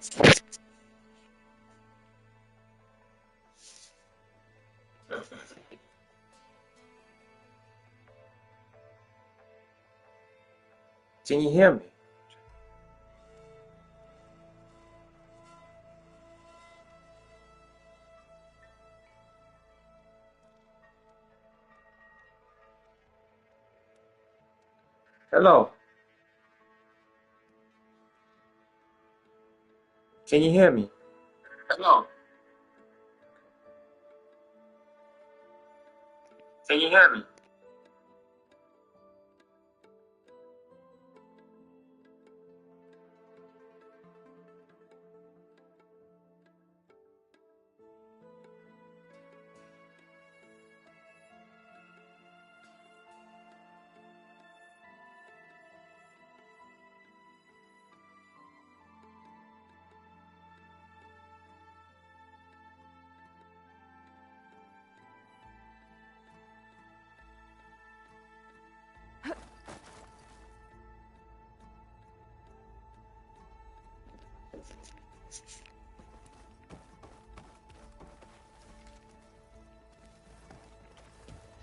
Can you hear me? Hello. Can you hear me? Hello. Can you hear me?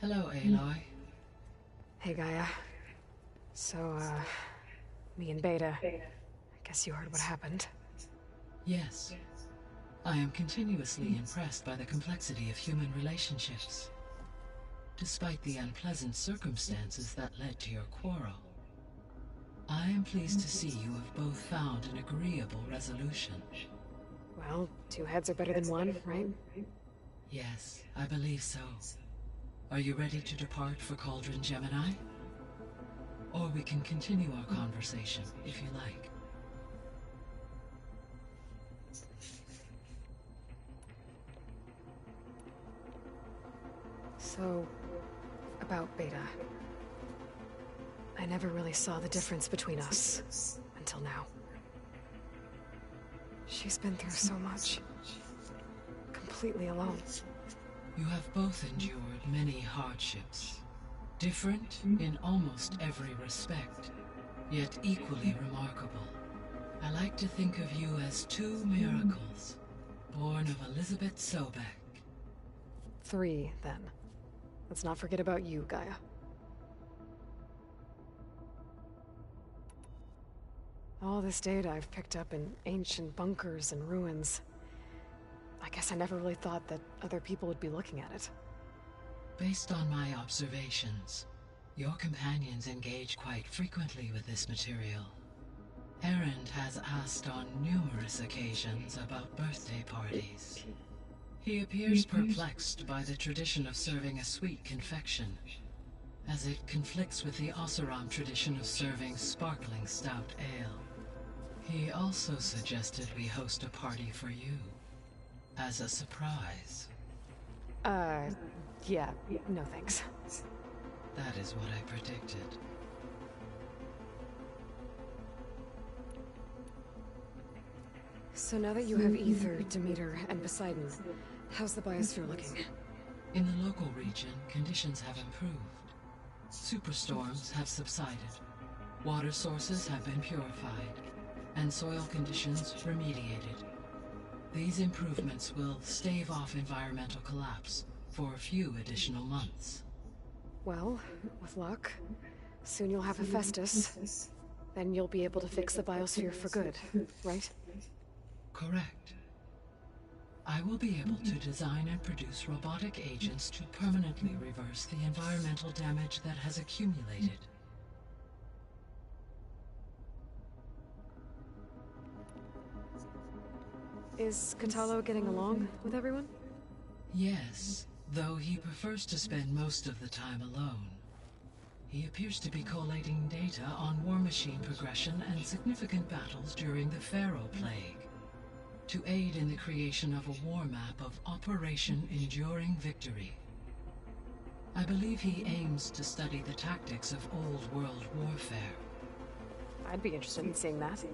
Hello, Aloy. Hey, Gaia. So, me and Beta. I guess you heard what happened. Yes. I am continuously impressed by the complexity of human relationships. Despite the unpleasant circumstances that led to your quarrel, I am pleased to see you have both found an agreeable resolution. Well, two heads are better than one, right? Yes, I believe so. Are you ready to depart for Cauldron, Gemini? Or we can continue our conversation, if you like. So, about Beta. I never really saw the difference between us, until now. She's been through so much. Completely alone. You have both endured many hardships. Different in almost every respect, yet equally remarkable. I like to think of you as two miracles, born of Elizabeth Sobek. 3, then. Let's not forget about you, Gaia. All this data I've picked up in ancient bunkers and ruins. I guess I never really thought that other people would be looking at it. Based on my observations, your companions engage quite frequently with this material. Erend has asked on numerous occasions about birthday parties. He appears perplexed by the tradition of serving a sweet confection, as it conflicts with the Oseram tradition of serving sparkling stout ale. He also suggested we host a party for you, as a surprise. Yeah, no thanks. That is what I predicted. So now that you have Ether, Demeter, and Poseidon, how's the biosphere looking? In the local region, conditions have improved. Superstorms have subsided, water sources have been purified, and soil conditions remediated. These improvements will stave off environmental collapse for a few additional months. Well, with luck, soon you'll have HEPHAESTUS. Then you'll be able to fix the biosphere for good, right? Correct. I will be able to design and produce robotic agents to permanently reverse the environmental damage that has accumulated. Is Katalo getting along with everyone? Yes, though he prefers to spend most of the time alone. He appears to be collating data on war machine progression and significant battles during the Pharaoh Plague, to aid in the creation of a war map of Operation Enduring Victory. I believe he aims to study the tactics of old world warfare. I'd be interested in seeing that.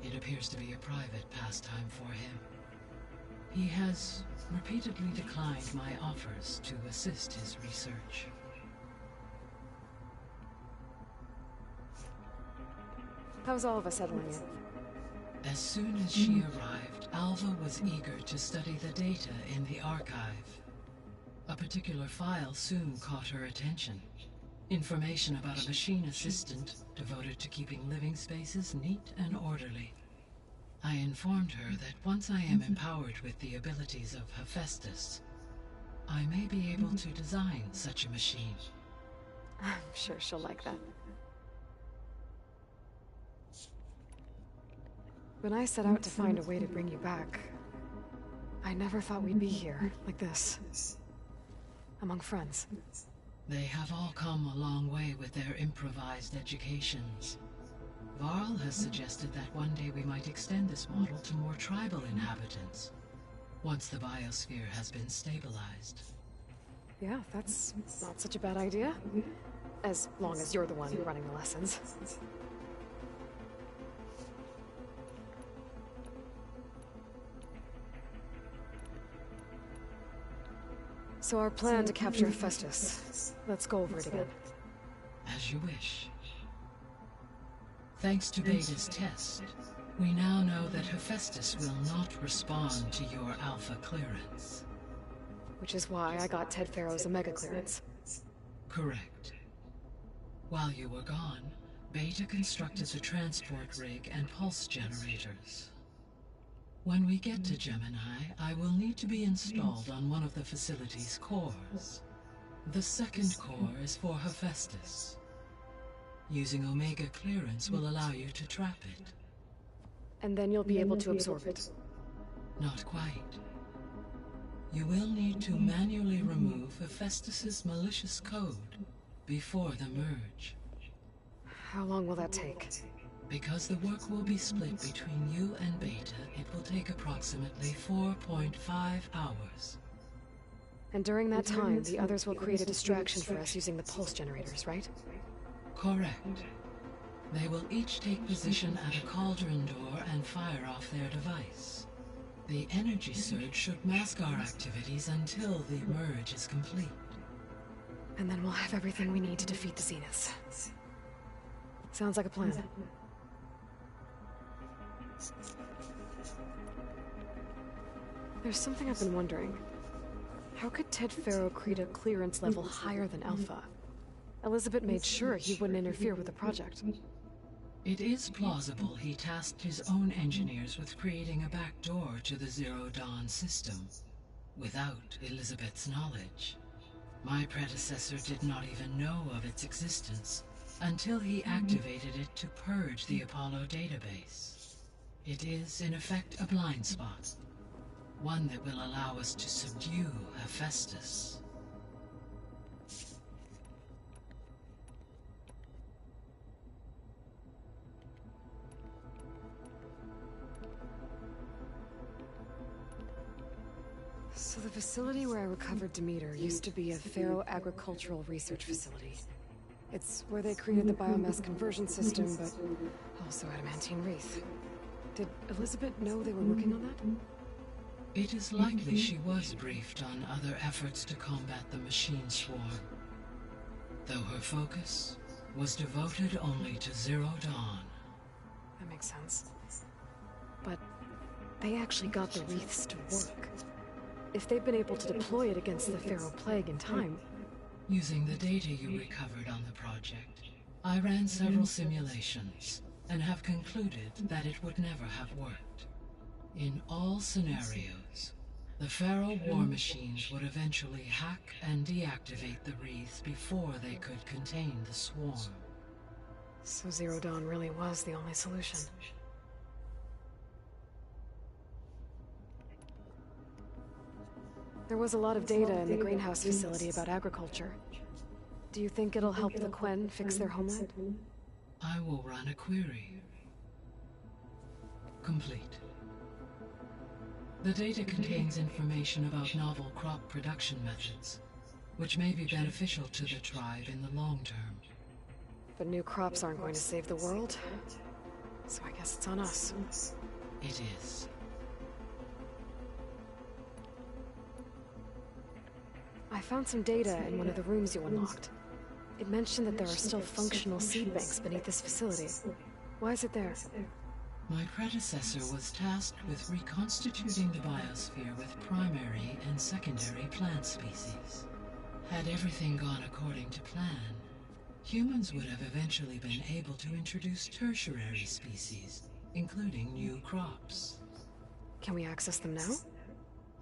It appears to be a private pastime for him. He has repeatedly declined my offers to assist his research. How's all of us settling in? As soon as she arrived, Alva was eager to study the data in the archive. A particular file soon caught her attention. Information about a machine assistant devoted to keeping living spaces neat and orderly. I informed her that once I am empowered with the abilities of Hephaestus, I may be able to design such a machine. I'm sure she'll like that. When I set out to find a way to bring you back, I never thought we'd be here, like this. Among friends. They have all come a long way with their improvised educations. Varl has suggested that one day we might extend this model to more tribal inhabitants, once the biosphere has been stabilized. Yeah, that's not such a bad idea. As long as you're the one running the lessons. So our plan to capture Hephaestus. Let's go over it again. As you wish. Thanks to Beta's test, we now know that Hephaestus will not respond to your alpha clearance. Which is why I got Ted Farrow's Omega clearance. Correct. While you were gone, Beta constructed the transport rig and pulse generators. When we get to Gemini, I will need to be installed on one of the facility's cores. The second core is for Hephaestus. Using Omega clearance will allow you to trap it. And then you'll be able to absorb it. Not quite. You will need to manually remove Hephaestus's malicious code before the merge. How long will that take? Because the work will be split between you and Beta, it will take approximately 4.5 hours. And during that time, the others will create a distraction for us using the pulse generators, right? Correct. They will each take position at a cauldron door and fire off their device. The energy surge should mask our activities until the merge is complete. And then we'll have everything we need to defeat the Zeniths. Sounds like a plan. There's something I've been wondering. How could Ted Farrow create a clearance level higher than Alpha? Elizabeth made sure he wouldn't interfere with the project. It is plausible he tasked his own engineers with creating a back door to the Zero Dawn system, without Elizabeth's knowledge. My predecessor did not even know of its existence, until he activated it to purge the Apollo database. It is, in effect, a blind spot. One that will allow us to subdue Hephaestus. So the facility where I recovered Demeter used to be a Pharaoh agricultural research facility. It's where they created the biomass conversion system, but also adamantine wreath. Did Elizabeth know they were working on that? It is likely she was briefed on other efforts to combat the machine swarm, though her focus was devoted only to Zero Dawn. That makes sense. But they actually got the wreaths to work. If they've been able to deploy it against the Pharaoh Plague in time... Using the data you recovered on the project, I ran several simulations and have concluded that it would never have worked. In all scenarios, the Pharaoh war machines would eventually hack and deactivate the wreaths before they could contain the swarm. So Zero Dawn really was the only solution. There was a lot of data in the greenhouse facility about agriculture. Do you think it'll help the Quen fix their homeland? I will run a query. Complete. The data contains information about novel crop production methods, which may be beneficial to the tribe in the long term. But new crops aren't going to save the world, so I guess it's on us. It is. I found some data in one of the rooms you unlocked. It mentioned that there are still functional seed banks beneath this facility. Why is it there? My predecessor was tasked with reconstituting the biosphere with primary and secondary plant species. Had everything gone according to plan, humans would have eventually been able to introduce tertiary species, including new crops. Can we access them now?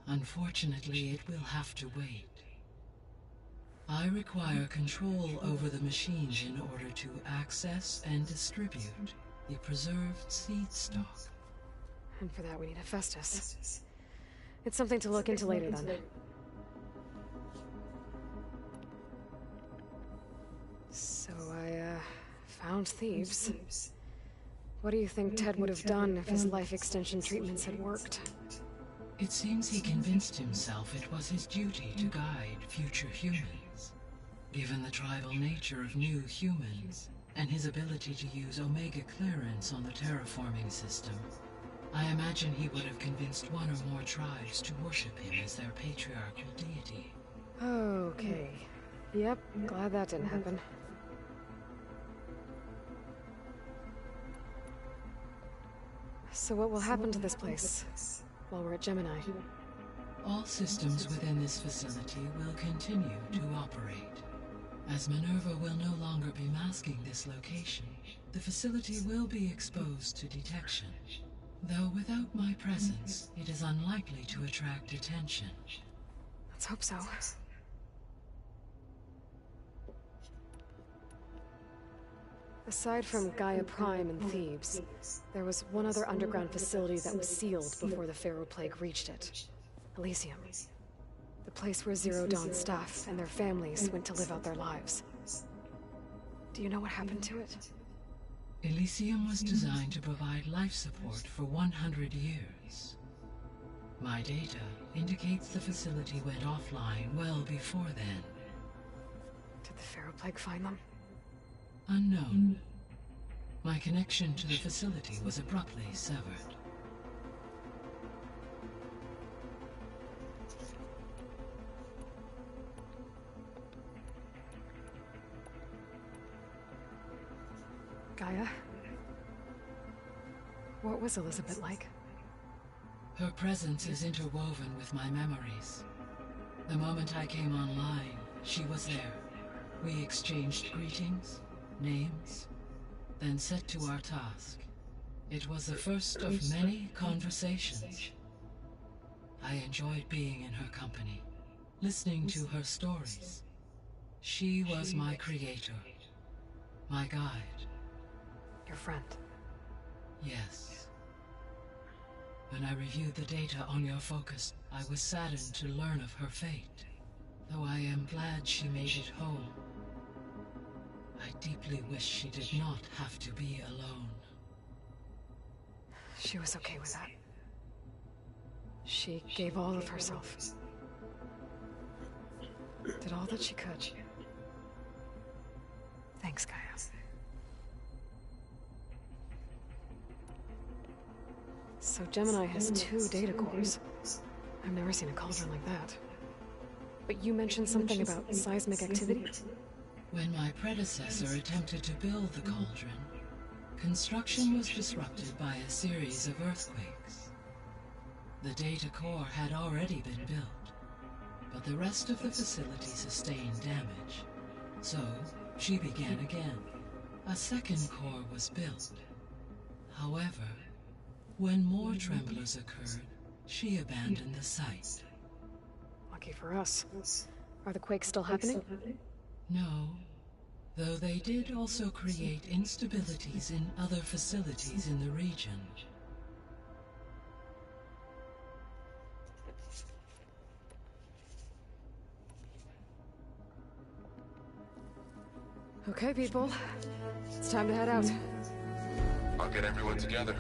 Unfortunately, it will have to wait. I require control over the machines in order to access and distribute the preserved seed stock. And for that we need HEPHAESTUS. It's something to look into later then. So I, found thieves. What do you think Ted would have done if his life extension treatments had worked? It seems he convinced himself it was his duty to guide future humans. Given the tribal nature of new humans, and his ability to use Omega clearance on the terraforming system, I imagine he would have convinced one or more tribes to worship him as their patriarchal deity. Okay. Yep, glad that didn't happen. So what will happen to this place while we're at GEMINI? All systems within this facility will continue to operate. As Minerva will no longer be masking this location, the facility will be exposed to detection. Though without my presence, it is unlikely to attract attention. Let's hope so. Aside from Gaia Prime and Thebes, there was one other underground facility that was sealed before the Pharaoh Plague reached it. Elysium. The place where Zero Dawn staff and their families went to live out their lives. Do you know what happened to it? Elysium was designed to provide life support for 100 years. My data indicates the facility went offline well before then. Did the Pharaoh Plague find them? Unknown. My connection to the facility was abruptly severed. Gaia? What was Elizabeth like? Her presence is interwoven with my memories. The moment I came online, she was there. We exchanged greetings, names, then set to our task. It was the first of many conversations. I enjoyed being in her company, listening to her stories. She was my creator, my guide. Your friend. Yes. When I reviewed the data on your focus, I was saddened to learn of her fate. Though I am glad she made it home. I deeply wish she did not have to be alone. She was okay with that. She gave all of herself. Did all that she could. Thanks, Gaia. So GEMINI has 2 data cores. I've never seen a Cauldron like that. But you mentioned something about seismic activity? When my predecessor attempted to build the Cauldron, construction was disrupted by a series of earthquakes. The data core had already been built, but the rest of the facility sustained damage. So, she began again. A second core was built. However, when more tremblers occurred, she abandoned the site. Lucky for us. Are the quakes still happening? No, though they did also create instabilities in other facilities in the region. Okay, people. It's time to head out. I'll get everyone together.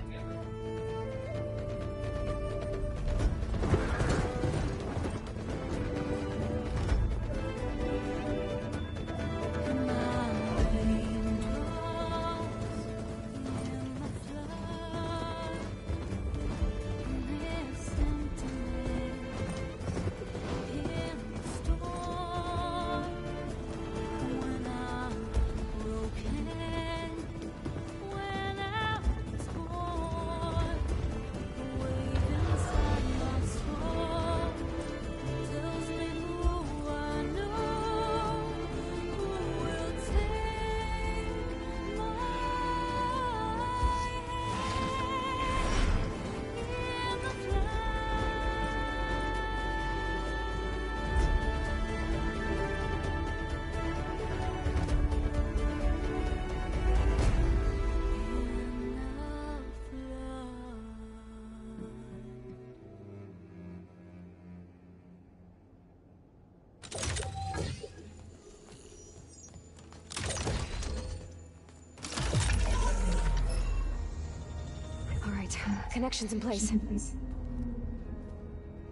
Connections in place.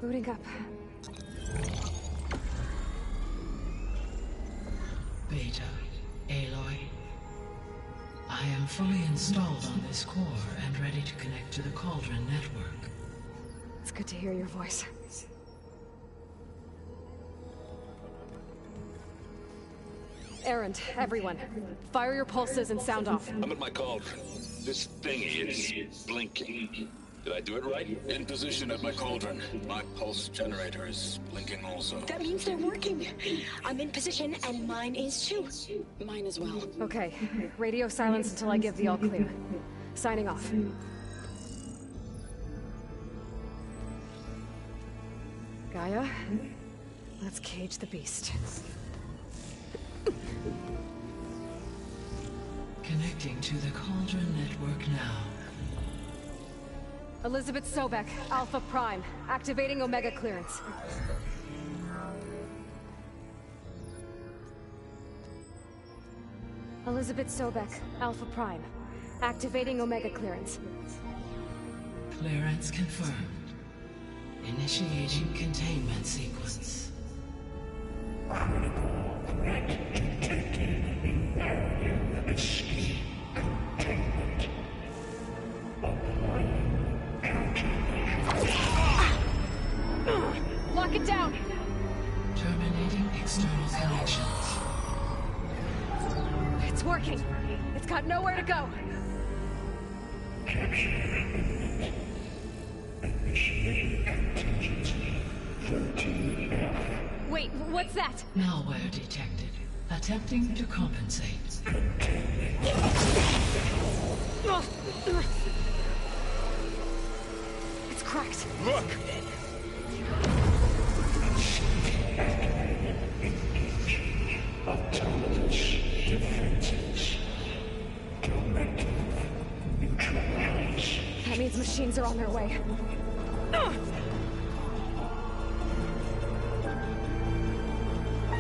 Booting up. Beta, Aloy. I am fully installed on this core and ready to connect to the Cauldron network. It's good to hear your voice. Erend, everyone. Fire your pulses and sound off. I'm at my cauldron. This thingy is blinking. Did I do it right? In position at my cauldron. My pulse generator is blinking also. That means they're working. I'm in position, and mine is too. Mine as well. Okay. Radio silence until I give the all clear. Signing off. Gaia, let's cage the beast. Connecting to the Cauldron network now. Elizabeth Sobek, Alpha Prime, activating Omega clearance. Elizabeth Sobek, Alpha Prime, activating Omega clearance. Clearance confirmed. Initiating containment sequence. Lock it down! Terminating external connections. It's working. It's got nowhere to go. Wait, what's that? Malware detected. Attempting to compensate. It's cracked. Look! That means machines are on their way.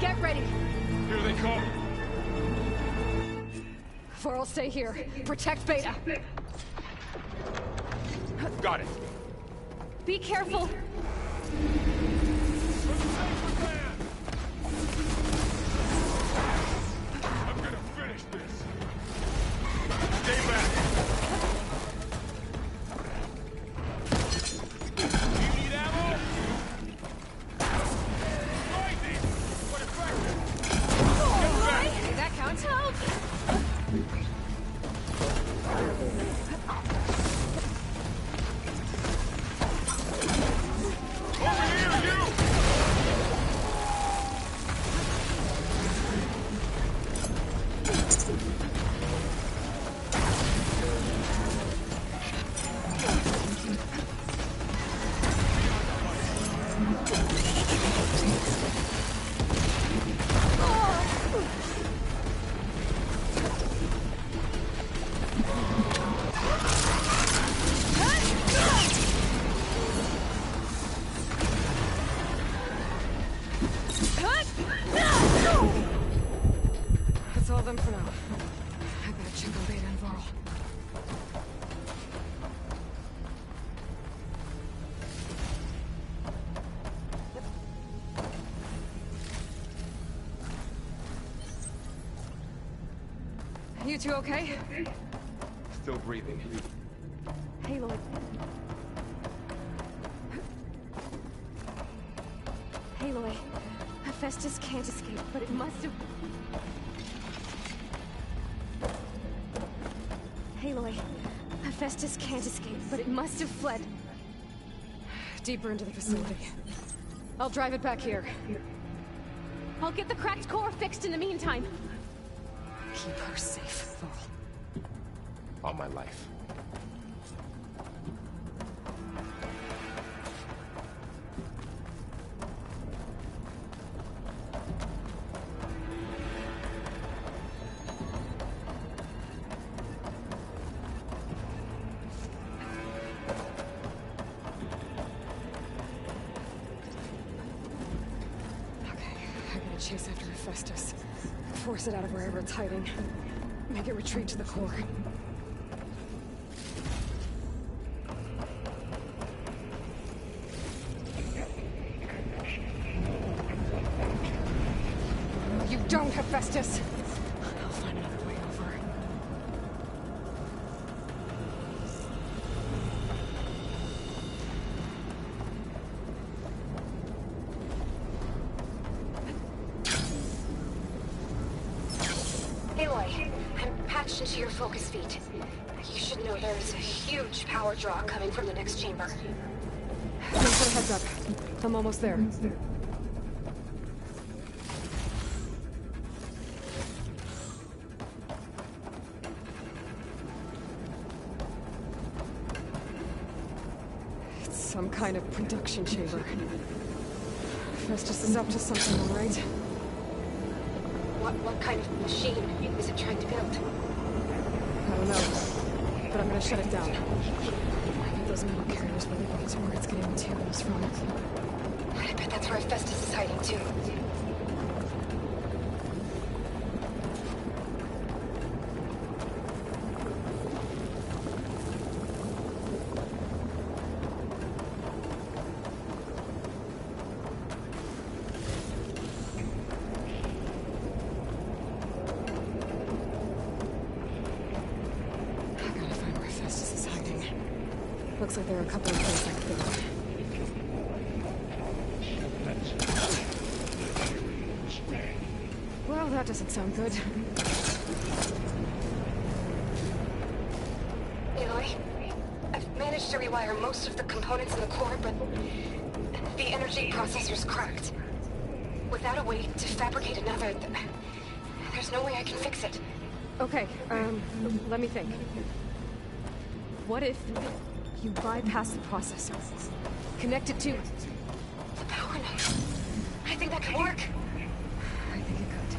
Get ready! Here they come! Varl, stay here. Protect Beta. Got it! Be careful! I'm gonna finish this! Stay back! You need ammo? Rising! What effect? Alright! That counts. Help! Over here, you! That's all of them for now. I better check on Beta and Varl. You two okay? Still breathing. Aloy. Aloy. Hephaestus can't escape, but it must have... Aloy. Hephaestus can't escape, but it must have fled. Deeper into the facility. I'll drive it back here. I'll get the cracked core fixed in the meantime. Keep her safe, Varl. All my life. Chase after Hephaestus. Force it out of wherever it's hiding. Make it retreat to the core. Don't, Hephaestus! I'll find another way over. Aloy, I'm patched into your focus feed. You should know there is a huge power draw coming from the next chamber. Thanks for the heads up. I'm almost there. It's some kind of production chamber. Festus is up to something, all right? What kind of machine is it trying to build? I don't know, but I'm gonna shut it down. I bet those metal carriers will lead me to where it's getting materials from. I bet that's where Festus is hiding too. Looks like there are a couple of things I could build. Well, that doesn't sound good. Aloy, I've managed to rewire most of the components in the core, but the energy processor's cracked. Without a way to fabricate another, there's no way I can fix it. Okay, let me think. What if you bypass the processor? Connect it to The power node. I think that could work. I think it could.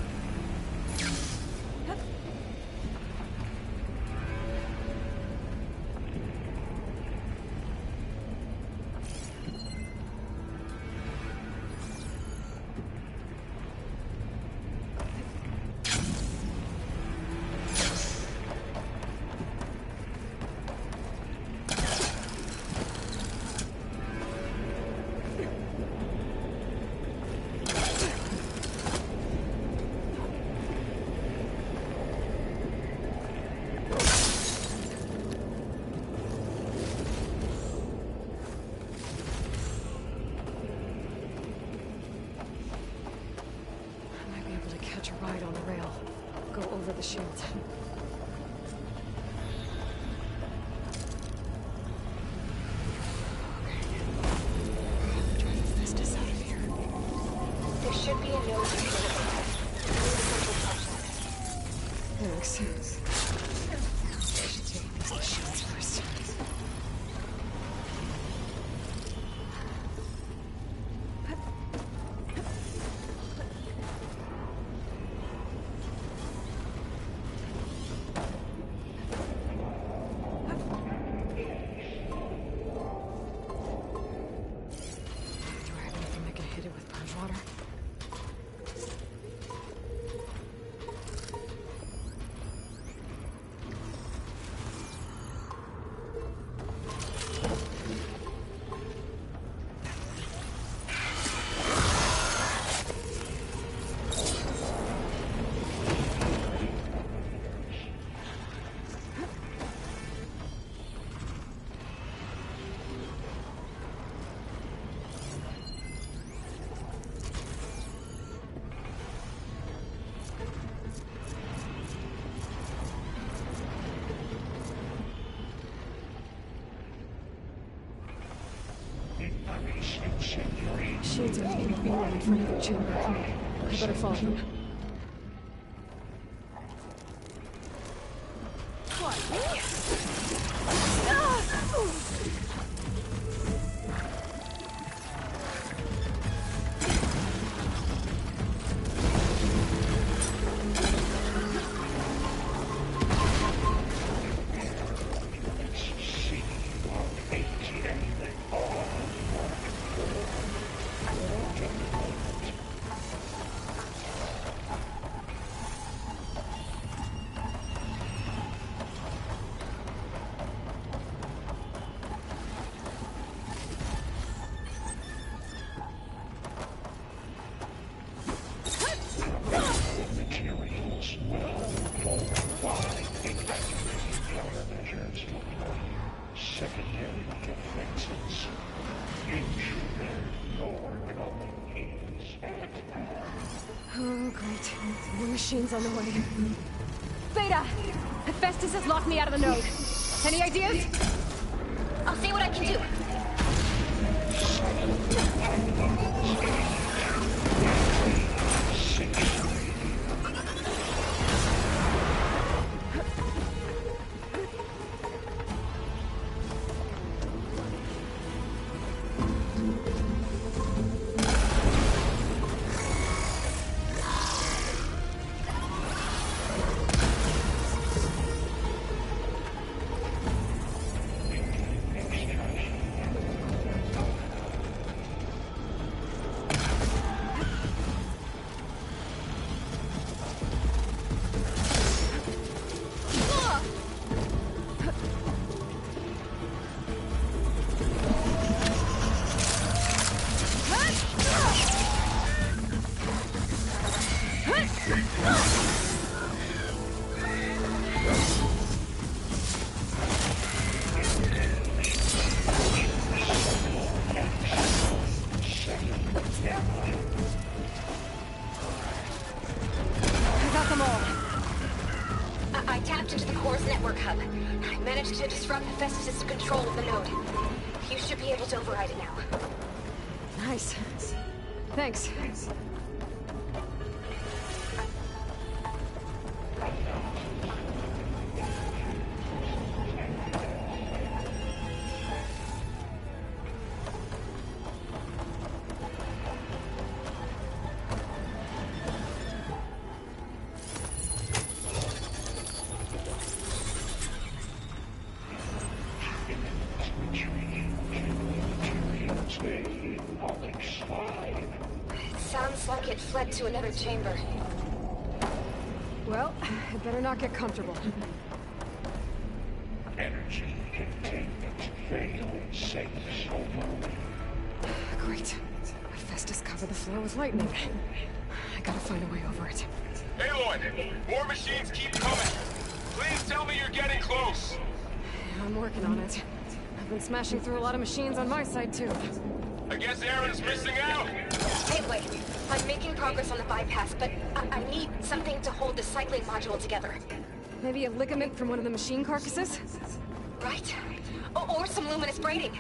Ride on the rail. Go over the shield. Drive Hephaestus out of here. There should be a node in the Thanks. I should take these shields first. Shields are making a beeline in front of the chamber. I better follow them. Oh, great. More machines on the way. Beta! Hephaestus has locked me out of the node. Any ideas? I'll see what I can do. I tapped into the core's network hub. I managed to disrupt Hephaestus' control of the node. You should be able to override it now. Nice. Thanks. Sounds like it fled to another chamber. Well, I better not get comfortable. Energy containment failed. Safe over. Great. Hephaestus covered the floor with lightning. I gotta find a way over it. Aloy, more machines keep coming. Please tell me you're getting close. I'm working on it. I've been smashing through a lot of machines on my side, too. I guess Aaron's missing out. Anyway, I'm making progress on the bypass, but I need something to hold the cycling module together. Maybe a ligament from one of the machine carcasses? Right. Or some luminous braiding.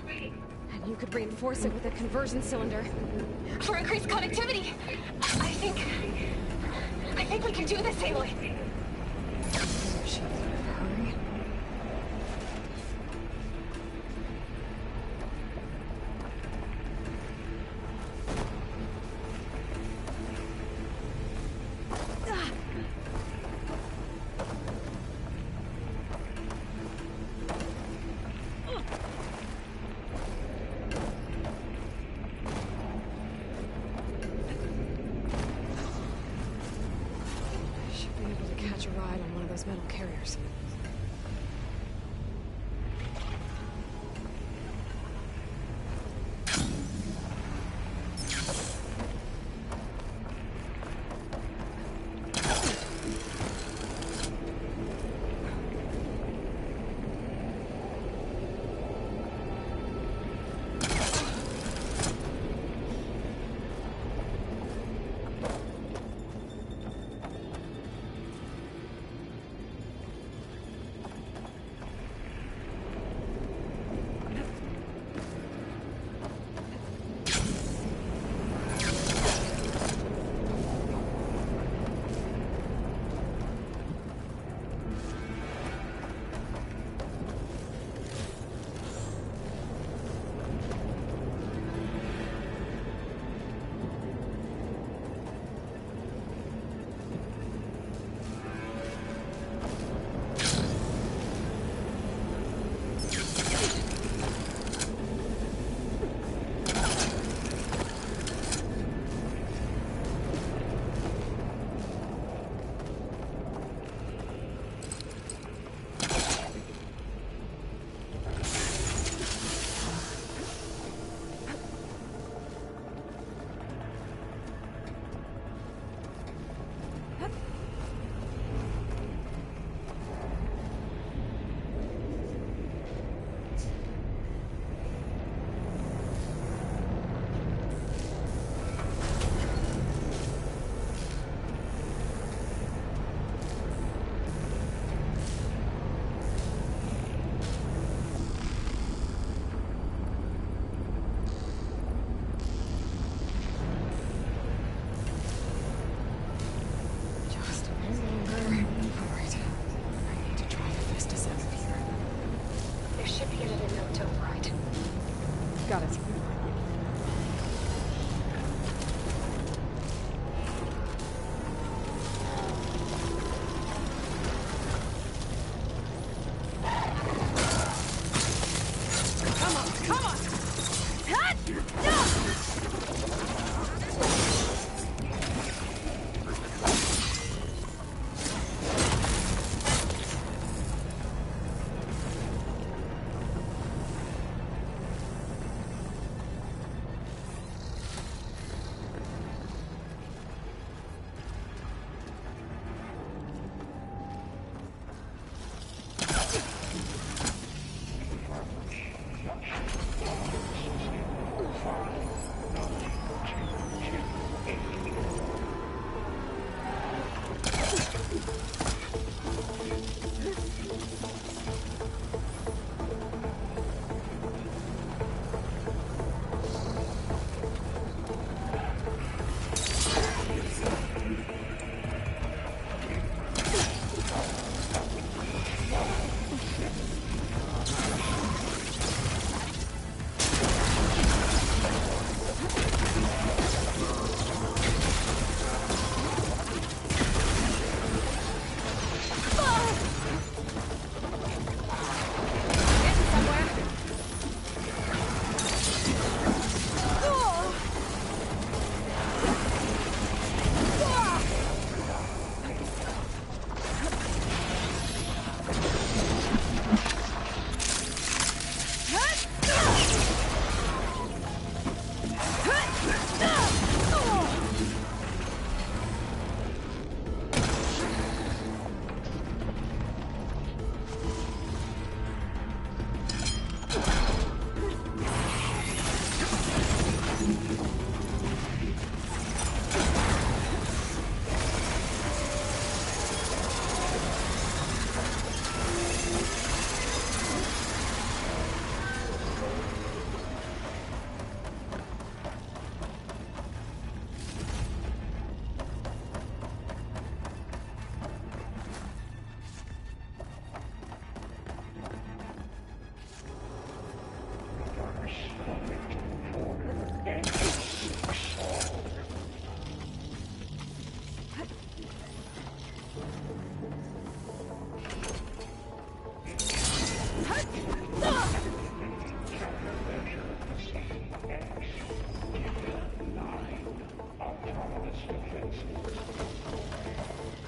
And you could reinforce it with a conversion cylinder. For increased connectivity. I think we can do this, Aloy. Hurry. Catch a ride on one of those metal carriers.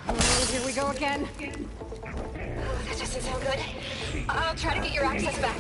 Oh, here we go again. Oh, that doesn't sound good. I'll try to get your access back.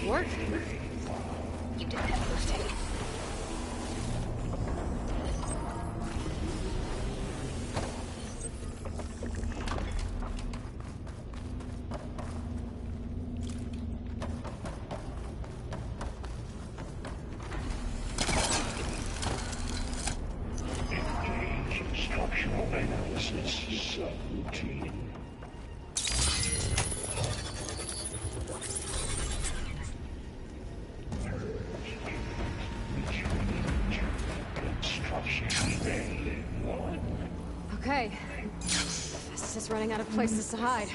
Work? You did that lifting. Structural analysis subroutine. Okay. This is running out of places to hide.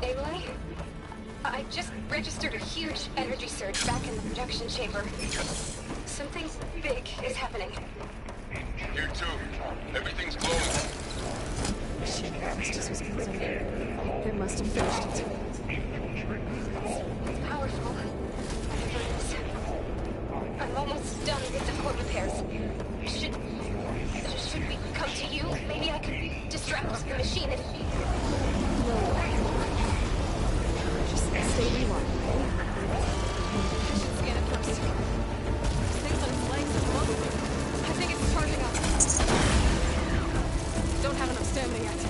Aloy? I just registered a huge energy surge back in the production chamber. Something big is happening. Here too. Everything's glowing. Shit, HEPHAESTUS was building. It must have finished it. Powerful. I'm almost done with the core repairs. Should we come to you? Maybe I could distract the machine if... No way. Just stay where you are, okay? I should scan it first. This thing's on its legs at the moment. I think it's charging up. Don't have enough stamina yet.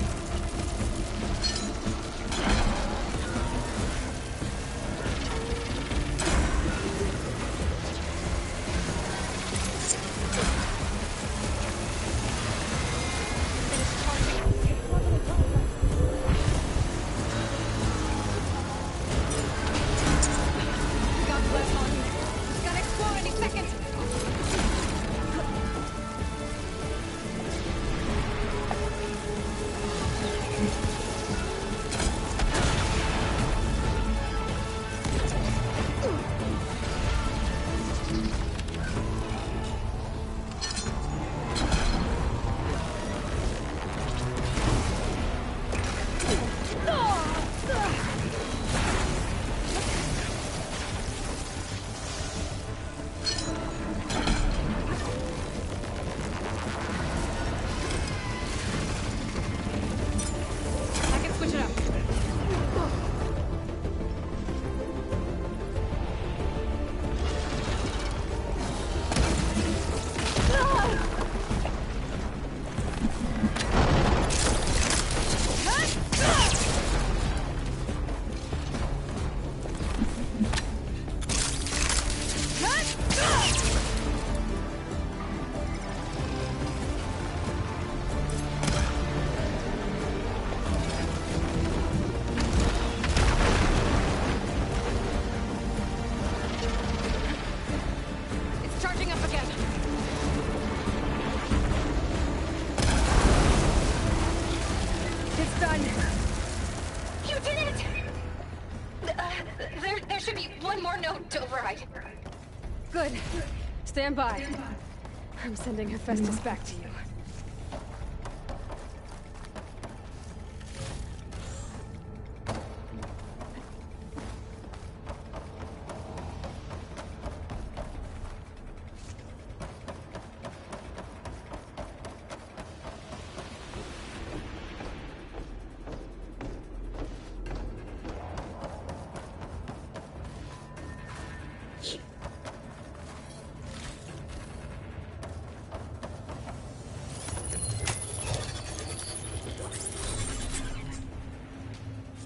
right. Good. Stand by. I'm sending Hephaestus back to you.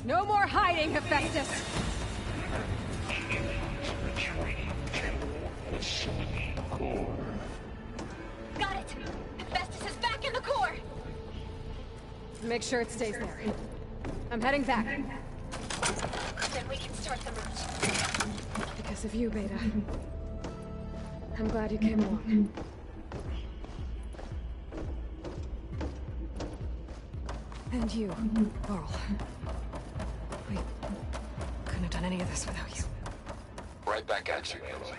No more hiding, Hephaestus! Got it! Hephaestus is back in the core! Make sure it stays there. I'm heading back. Then we can start the merge. Because of you, Beta. I'm glad you came along. And you, Varl. We couldn't have done any of this without you. Right back at you, Aloy.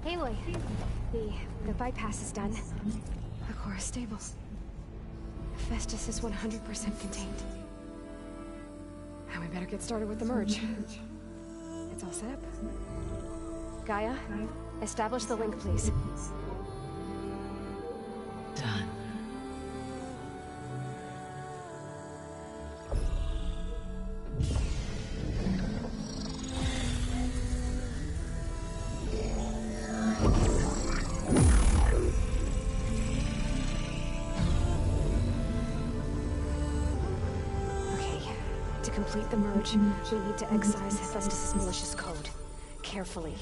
Aloy, the bypass is done. The core is stable. Hephaestus is 100% contained. And we better get started with the merge. It's all set up. Gaia, establish the link, please. Done. To complete the merge, we need to excise Hephaestus' malicious code. Carefully.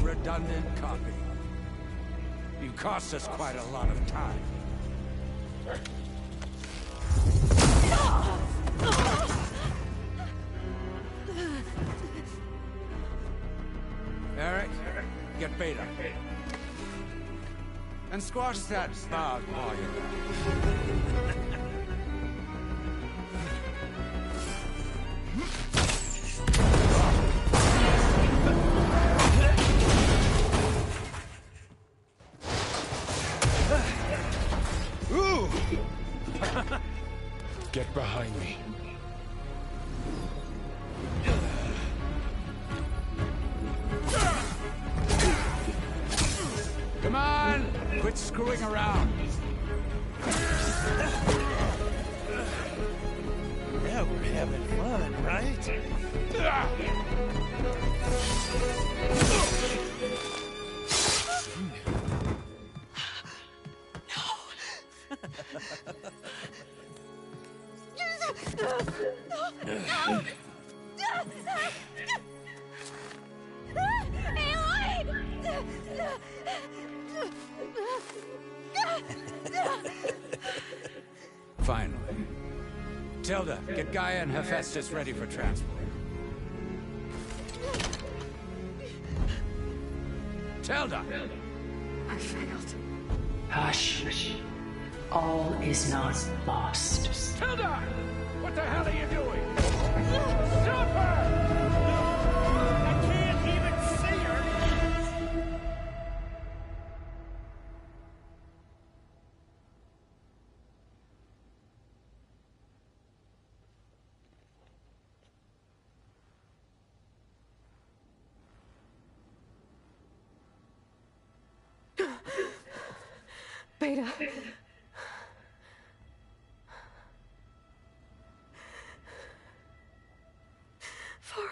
Redundant copy. You cost us quite a lot of time. Eric, get Beta. And squash that bug while you're there. Get behind me. Come on! Quit screwing around. Yeah, we're having fun, right? Aloy! Finally. Tilda, get Gaia and Hephaestus ready for transport. Tilda! I failed. Hush. All is not lost. Tilda! What the hell are you doing? Stop her! I can't even see her! Beta. Varl.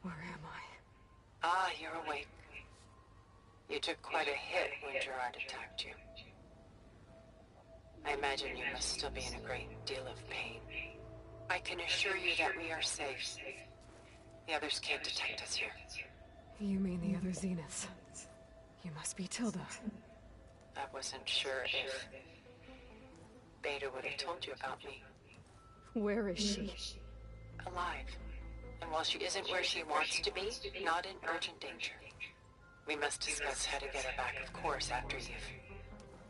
Where am I? Ah, you're awake. You took quite a hit when Gerard attacked you. I imagine you must still be in a great deal of pain. I can assure you that we are safe. The others can't detect us here. You mean the other Zeniths? You must be Tilda. I wasn't sure if Beta would have told you about me. Where is she? Alive. And while she isn't where she wants to be, not in urgent danger. We must discuss how to get her back, of course, after you've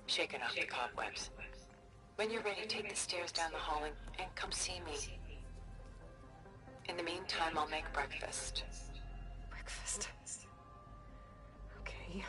shaken off the cobwebs. When you're ready, take the stairs down the hall and come see me. In the meantime, I'll make breakfast. Breakfast. Okay.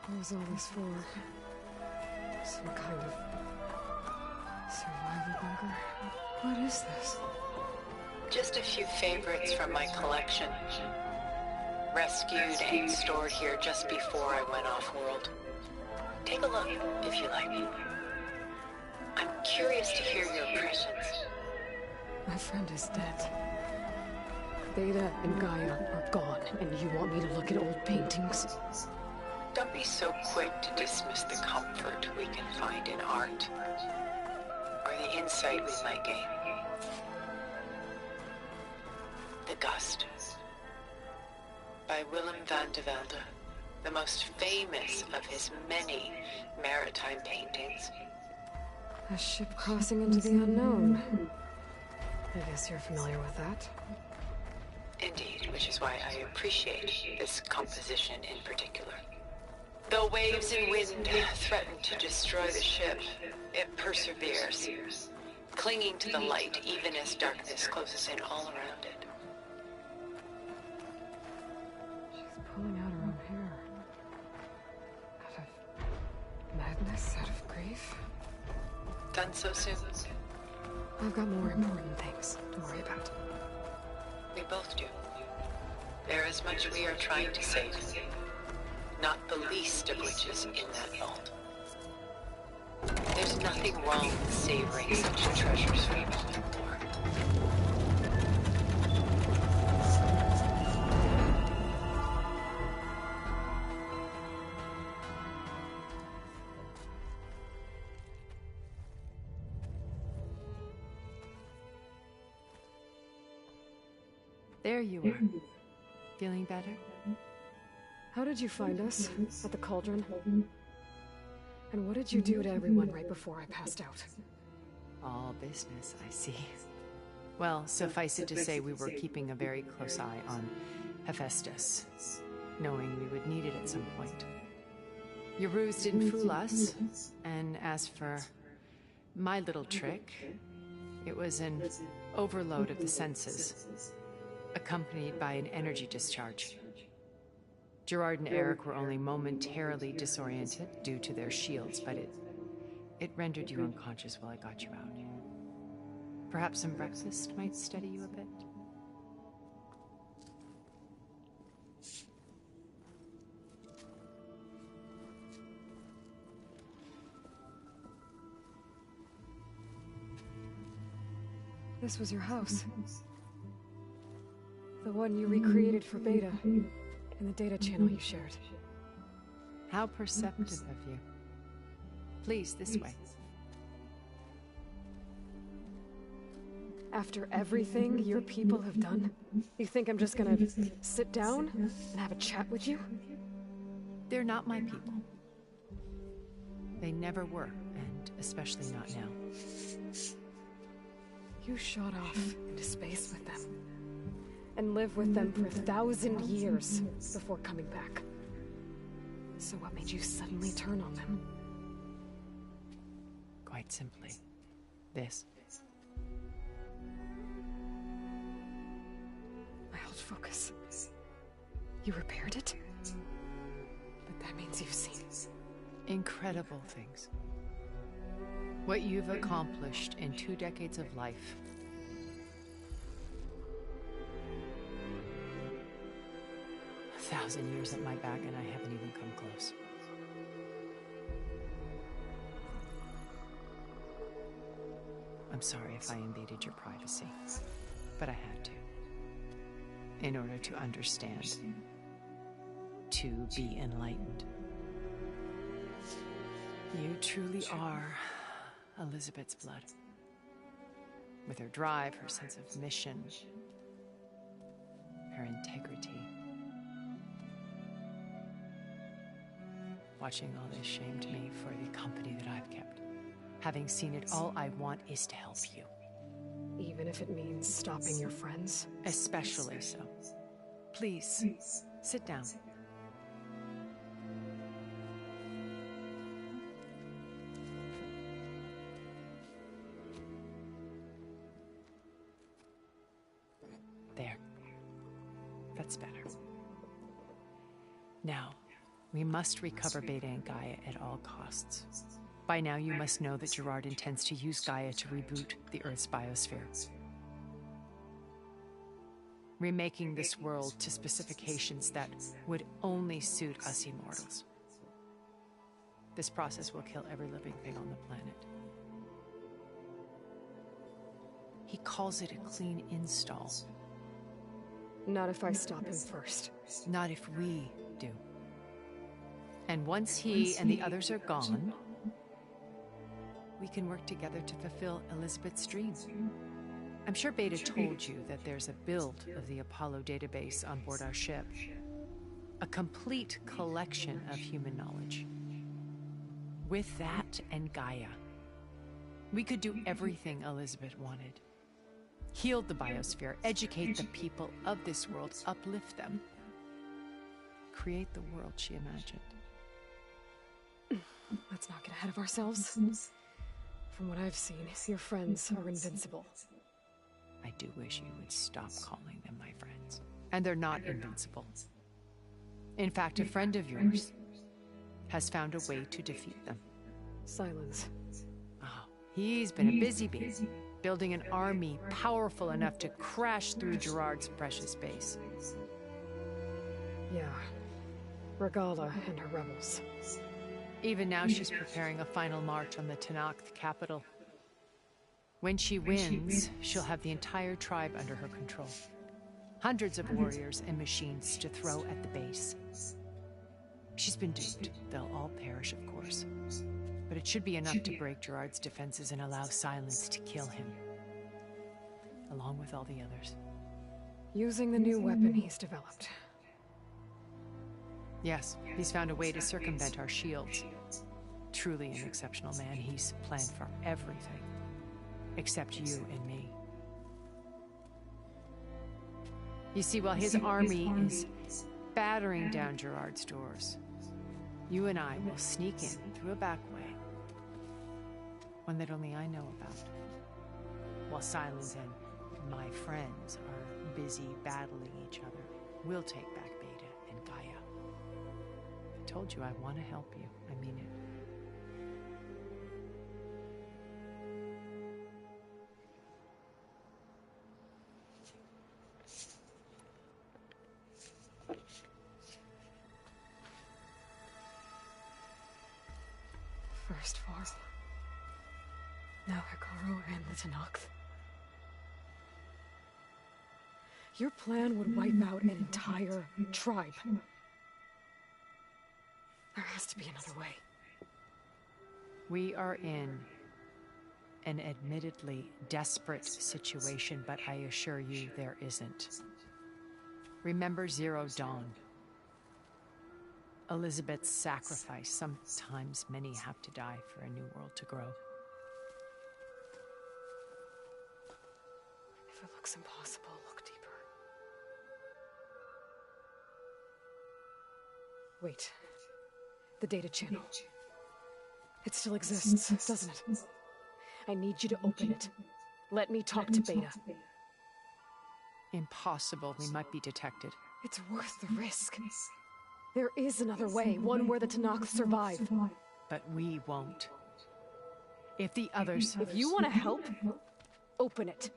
What was all this for? Some kind of survival bunker? What is this? Just a few favorites from my collection. Rescued and stored here just before I went off-world. Take a look, if you like. I'm curious to hear your impressions. My friend is dead. Beta and Gaia are gone, and you want me to look at old paintings? Don't be so quick to dismiss the comfort we can find in art, or the insight we might gain. The Gust, by Willem van de Velde, the most famous of his many maritime paintings. A ship crossing into the unknown. I guess you're familiar with that. Indeed, which is why I appreciate this composition in particular. Though waves and wind threaten to destroy the ship, it perseveres, clinging to the light even as darkness closes in all around it. She's pulling out her own hair. Out of madness, out of grief. Done so soon? I've got more important things to worry about. We both do. There is much we are trying to save. Not the least of which is in that vault. There's nothing wrong with savoring such treasures for a moment more. There you are. Feeling better? How did you find us? At the Cauldron? And what did you do to everyone right before I passed out? All business, I see. Well, suffice it to say we were keeping a very close eye on HEPHAESTUS, knowing we would need it at some point. Your ruse didn't fool us, and as for my little trick, it was an overload of the senses, accompanied by an energy discharge. Gerard and Eric were only momentarily disoriented due to their shields, but it rendered you unconscious while I got you out. Perhaps some breakfast might steady you a bit? This was your house. The one you recreated for Beta, in the data channel you shared. How perceptive of you. Please, this way. After everything your people have done, you think I'm just gonna sit down and have a chat with you? They're not my people. They never were, and especially not now. You shot off into space with them, and lived with them for 1,000 years before coming back. So what made you suddenly turn on them? Quite simply, this. My old focus. You repaired it? But that means you've seen incredible things. What you've accomplished in 2 decades of life. A 1,000 years at my back and I haven't even come close. I'm sorry if I invaded your privacy, but I had to. In order to understand. To be enlightened. You truly are Elizabeth's blood. With her drive, her sense of mission, her integrity. Watching all this shamed me for the company that I've kept. Having seen it, all I want is to help you. Even if it means stopping your friends? Especially so. Please, sit down. There. That's better. Now, we must recover Beta and Gaia at all costs. By now, you must know that Gerard intends to use Gaia to reboot the Earth's biosphere. Remaking this world to specifications that would only suit us immortals. This process will kill every living thing on the planet. He calls it a clean install. Not if I stop him first. Not if we do. And once he and the others are gone, we can work together to fulfill Elizabeth's dream. I'm sure Beta told you that there's a build of the Apollo database on board our ship. A complete collection of human knowledge. With that and Gaia, we could do everything Elizabeth wanted. Heal the biosphere, educate the people of this world, uplift them. Create the world she imagined. Let's not get ahead of ourselves. From what I've seen, your friends are invincible. I do wish you would stop calling them my friends. And they're not invincible. In fact, a friend of yours has found a way to defeat them. Silence. Oh, he's been a busy bee, building an army powerful enough to crash through Gerard's precious base. Yeah. Regala and her rebels. Even now she's preparing a final march on the Tenakth capital. When she wins, she'll have the entire tribe under her control. Hundreds of warriors and machines to throw at the base. She's been duped. They'll all perish, of course. But it should be enough to break Gerard's defenses and allow Silence to kill him. Along with all the others. Using the new weapon he's developed. Yes, he's found a way to circumvent our shields. Truly an exceptional man. He's planned for everything. Except you and me. You see, while his army is battering down Gerard's doors, you and I will sneak in through a back way. One that only I know about. While Silence and my friends are busy battling each other, we'll take back Beta and Gaia. I told you I want to help you. I mean it. First Varl. Now Hikaru and the Tenakth. Your plan would wipe out an entire tribe. There has to be another way. We are in an admittedly desperate situation, but I assure you there isn't. Remember Zero Dawn. Elizabeth's sacrifice. Sometimes many have to die for a new world to grow. If it looks impossible, look deeper. Wait. The data channel. It still exists, doesn't it? I need you to open it. Let me talk to Beta. Impossible. We might be detected. It's worth the risk. There is another way, one where the Tenakth survive. But we won't. If the others... If you want to help, open it.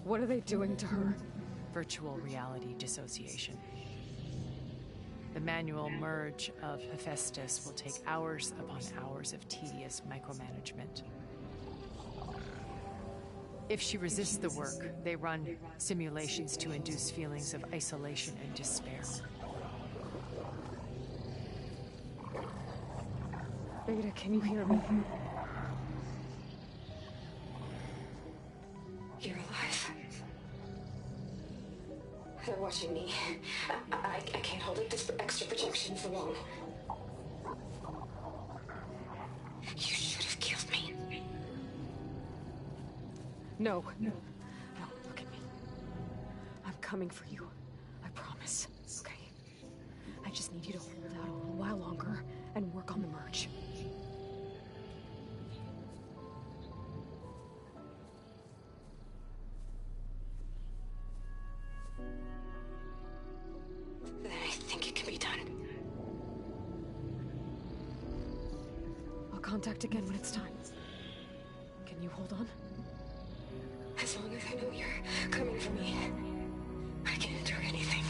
What are they doing to her? Virtual reality dissociation. The manual merge of Hephaestus will take hours upon hours of tedious micromanagement. If she resists the work, they run simulations to induce feelings of isolation and despair. Beta, can you hear me? You're alive. They're watching me. I can't hold up this extra protection for long. You should have killed me. No. No, look at me. I'm coming for you. I promise. Okay? I just need you to hold out a little while longer and work on the merge. Then I think it can be done. I'll contact again when it's time. Can you hold on? As long as I know you're coming for me, I can endure anything.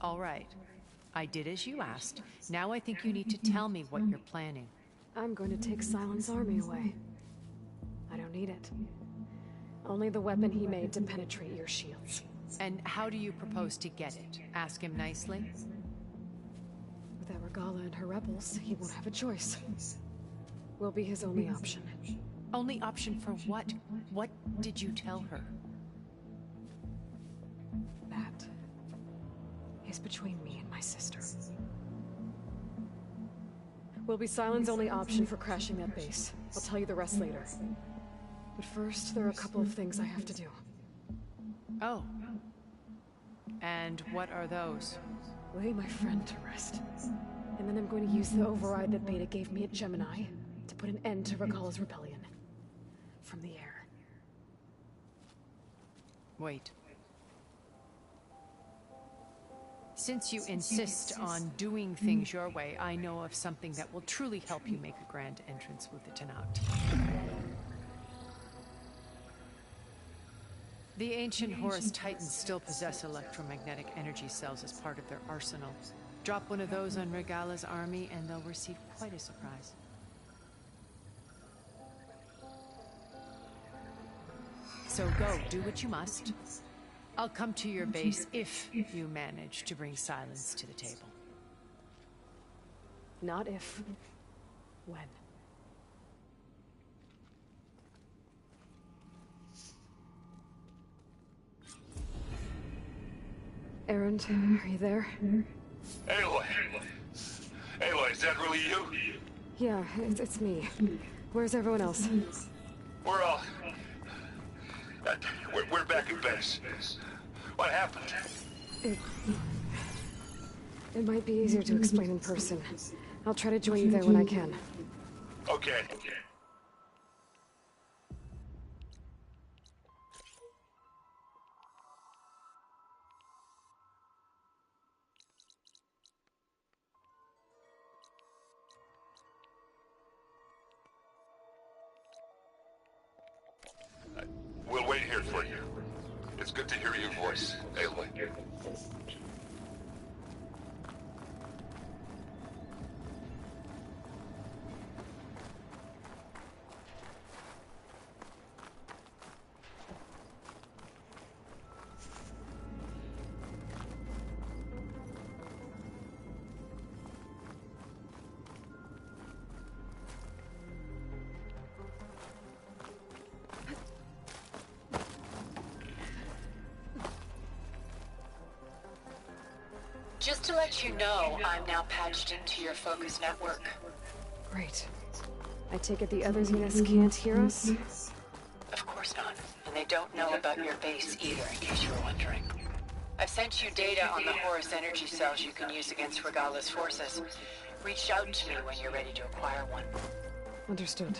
All right. I did as you asked. Now I think you need to tell me what you're planning. I'm going to take Silent's army away. I don't need it. Only the weapon he made to penetrate your shields. And how do you propose to get it? Ask him nicely? Without Regala and her rebels, he won't have a choice. We'll be his only option. Only option for what? What did you tell her? That is between me and my sister. We'll be Silent's only option for crashing that base. I'll tell you the rest later. But first, there are a couple of things I have to do. Oh. And what are those? Lay my friend to rest. And then I'm going to use the override that Beta gave me at Gemini to put an end to Regala's rebellion. From the air. Wait. Since you insist on doing things your way, I know of something that will truly help you make a grand entrance with the Tenat. The ancient Horus Titans still possess electromagnetic energy cells as part of their arsenal. Drop one of those on Regala's army and they'll receive quite a surprise. So go, do what you must. I'll come to your base if you manage to bring silence to the table. Not if. When. Erend, are you there? Aloy! Aloy, is that really you? Yeah, it's me. Where's everyone else? We're all... We're back at base. What happened? It might be easier to explain in person. I'll try to join you there when I can. Okay. We'll wait here for you. It's good to hear your voice, Aloy. Just to let you know, I'm now patched into your focus network. Great. I take it the other Zeniths can't hear us? Of course not. And they don't know about your base either, in case you were wondering. I've sent you data on the Horus energy cells you can use against Regala's forces. Reach out to me when you're ready to acquire one. Understood.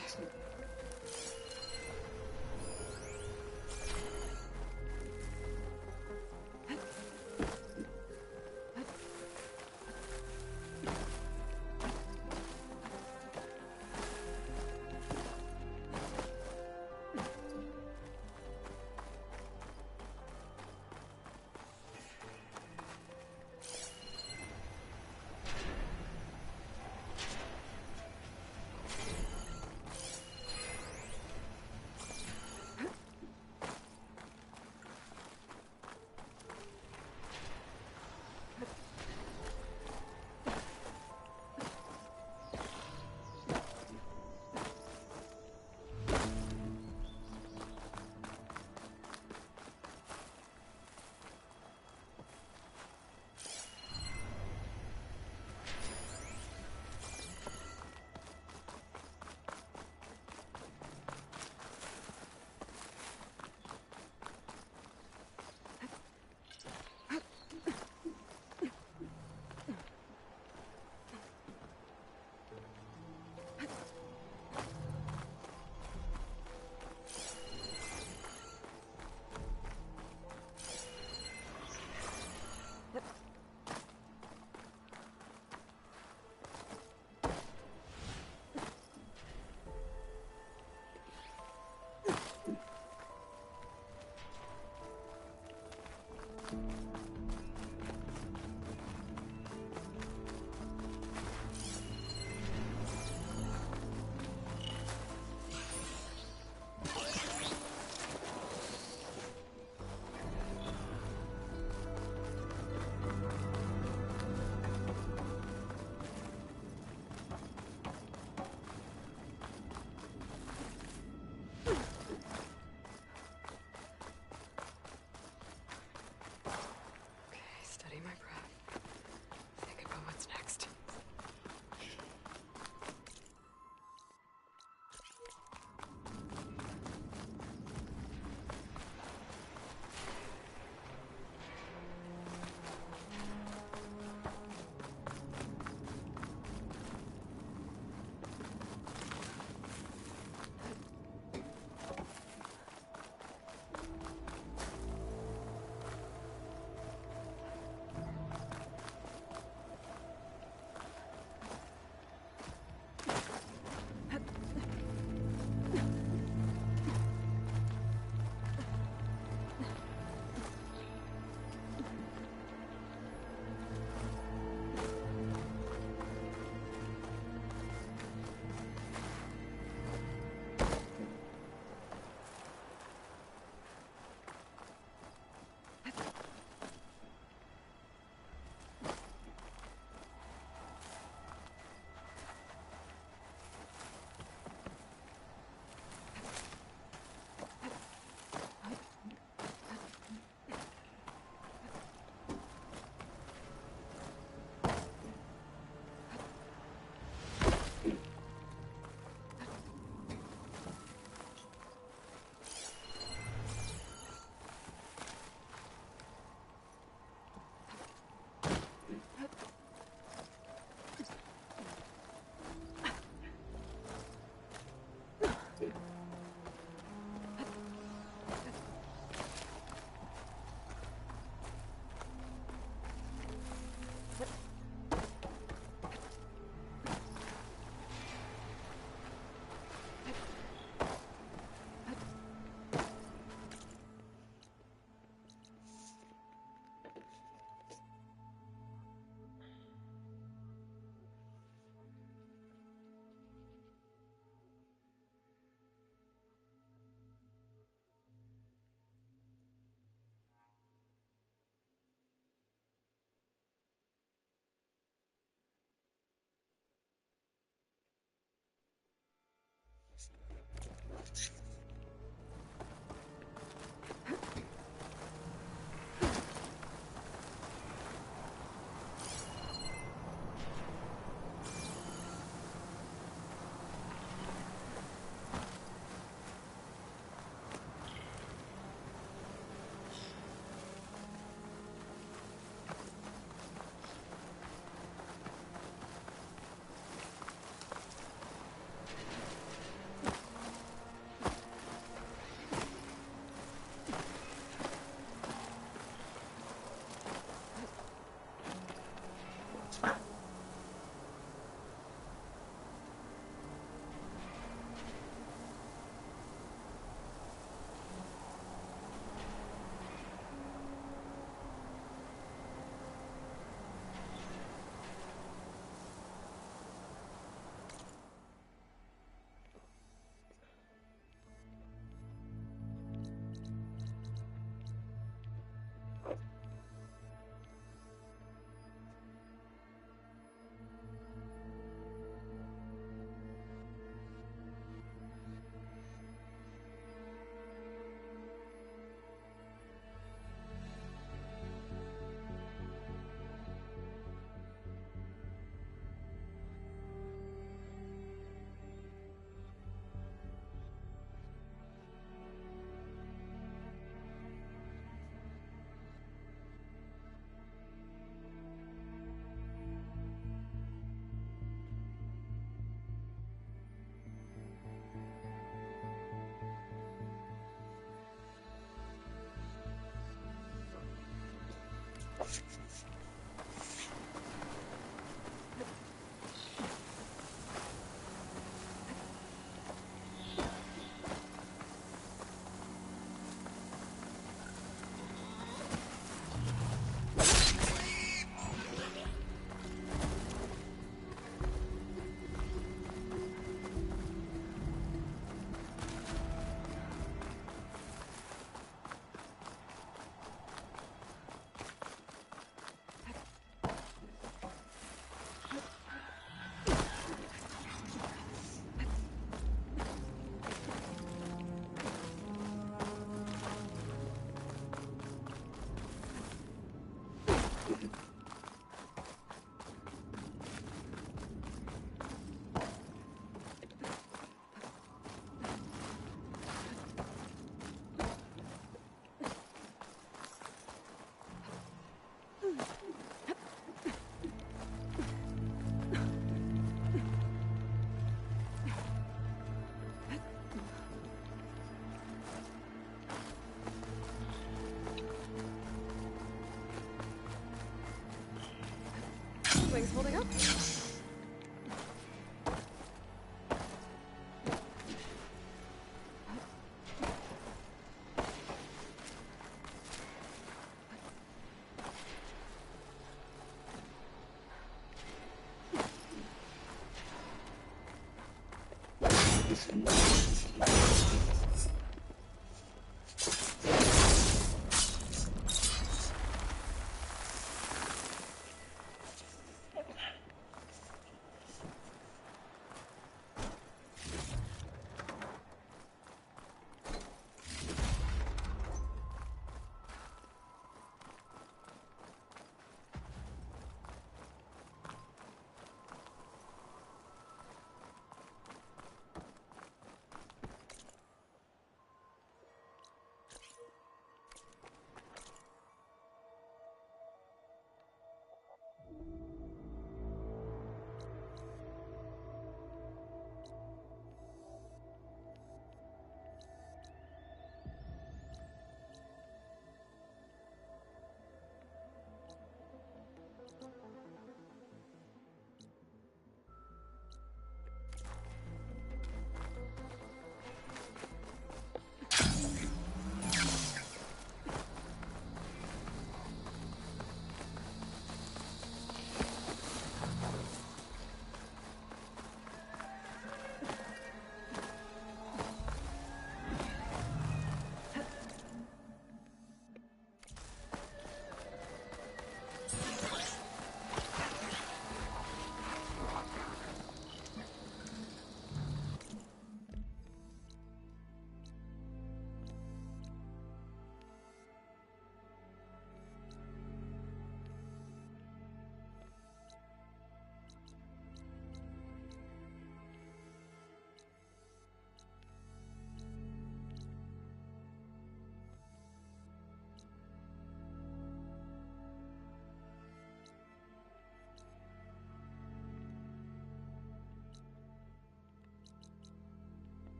Wings holding up?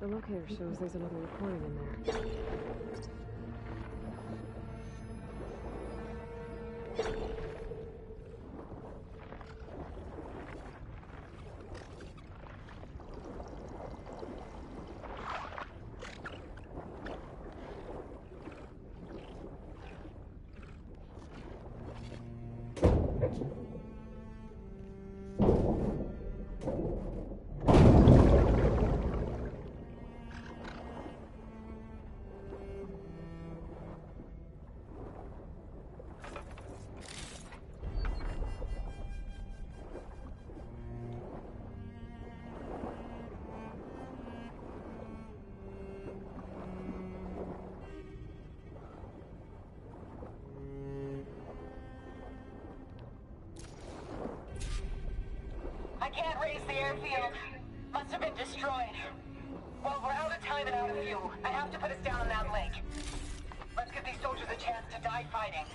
The locator shows there's another recording in there. field. Must have been destroyed. Well, we're out of time and out of fuel. I have to put us down on that lake. Let's give these soldiers a chance to die fighting.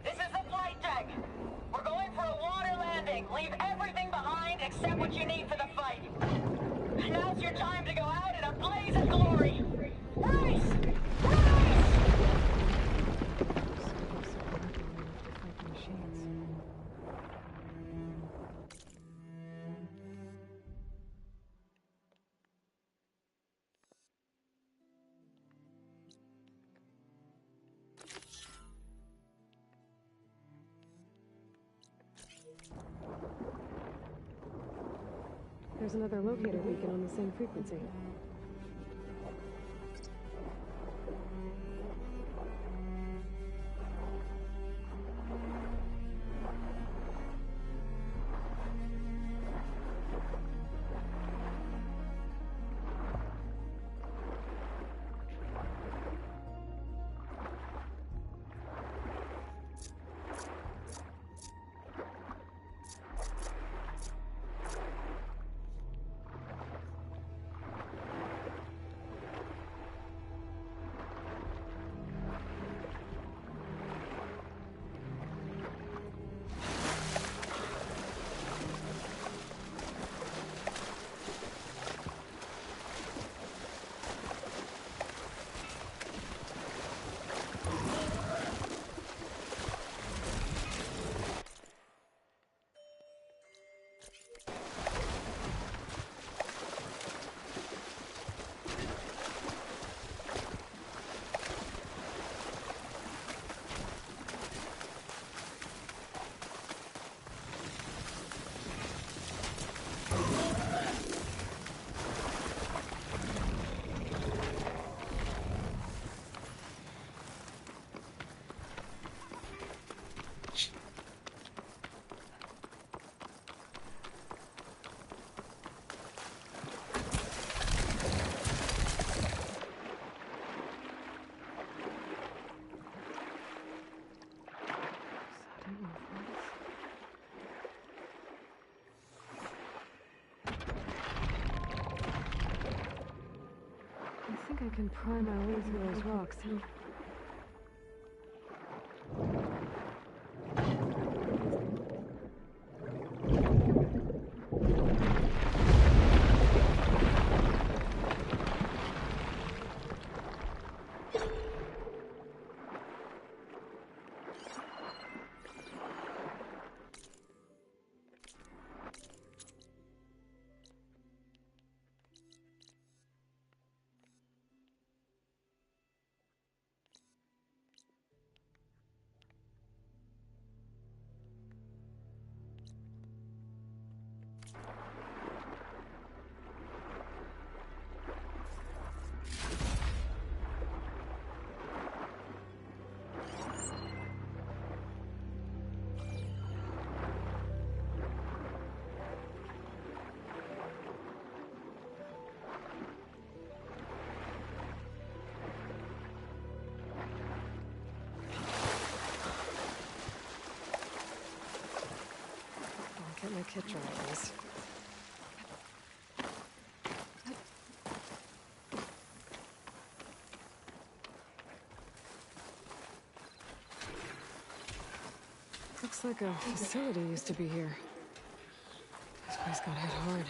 This is the flight deck. We're going for a water landing. Leave everything behind except what you need for the fight. Now's your time to go out in a blaze of glory. Race! Race! There's another locator beacon on the same frequency. I can pry my way through those rocks. Get my kit dry, please. Looks like a facility used to be here. This place got hit hard.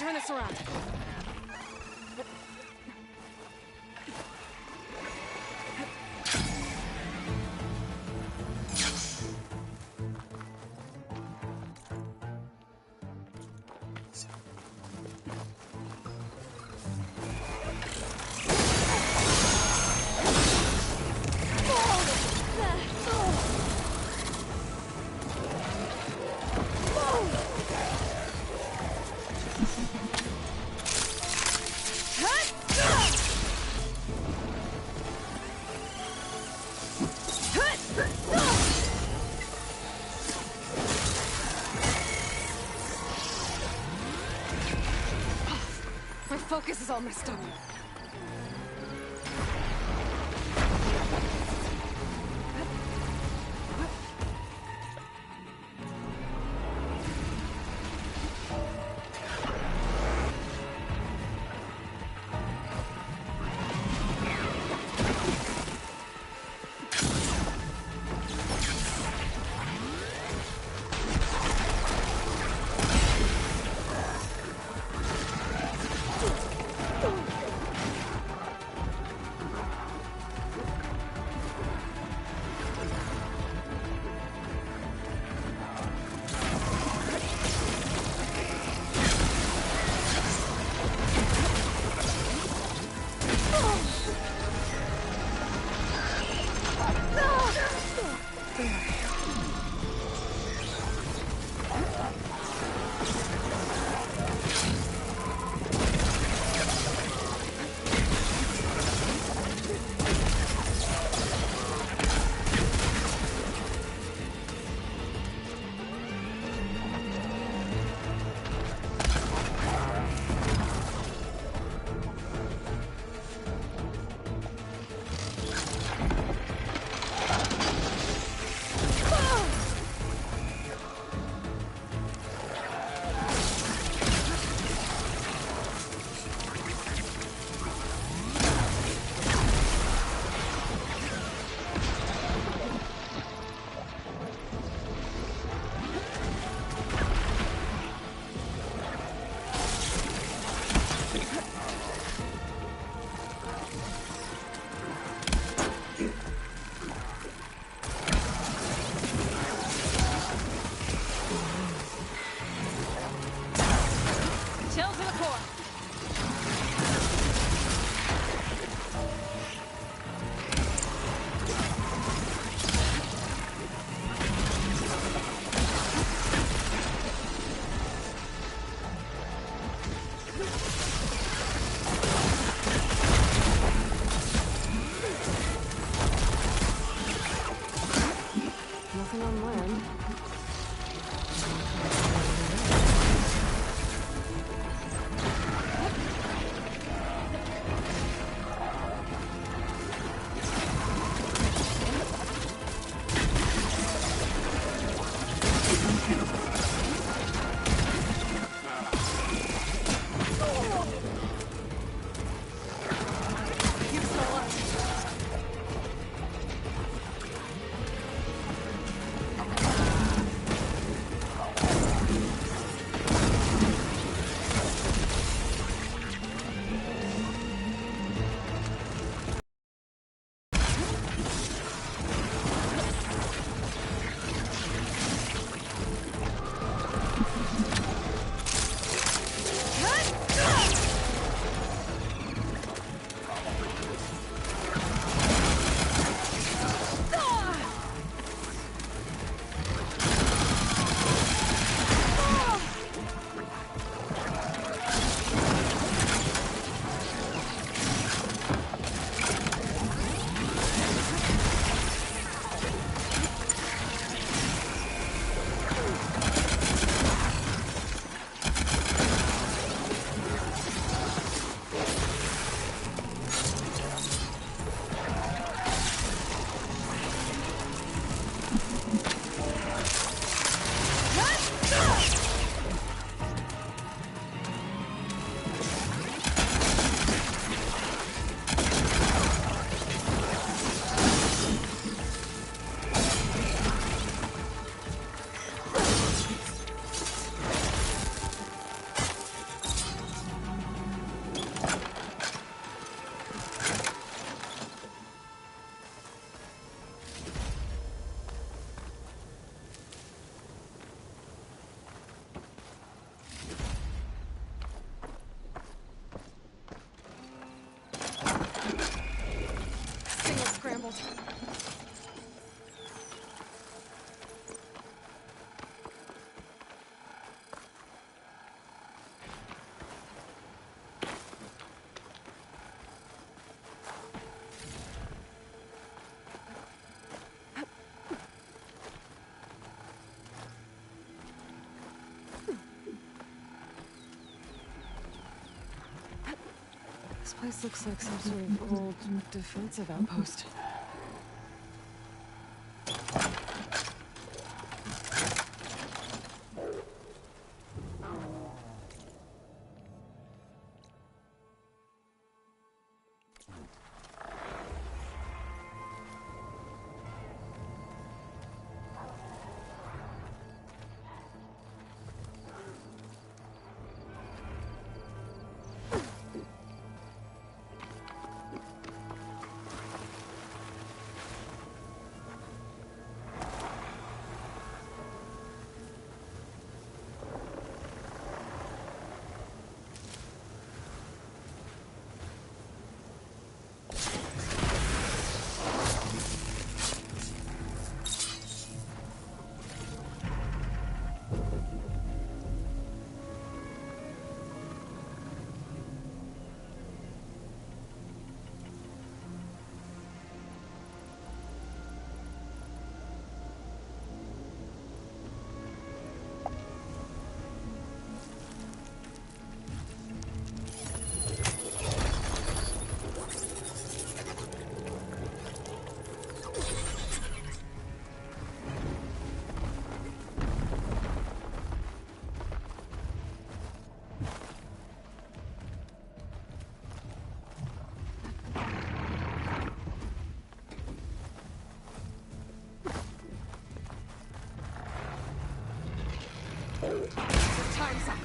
turn this around. My focus is all messed up. This place looks like some sort of old defensive outpost. Time's up.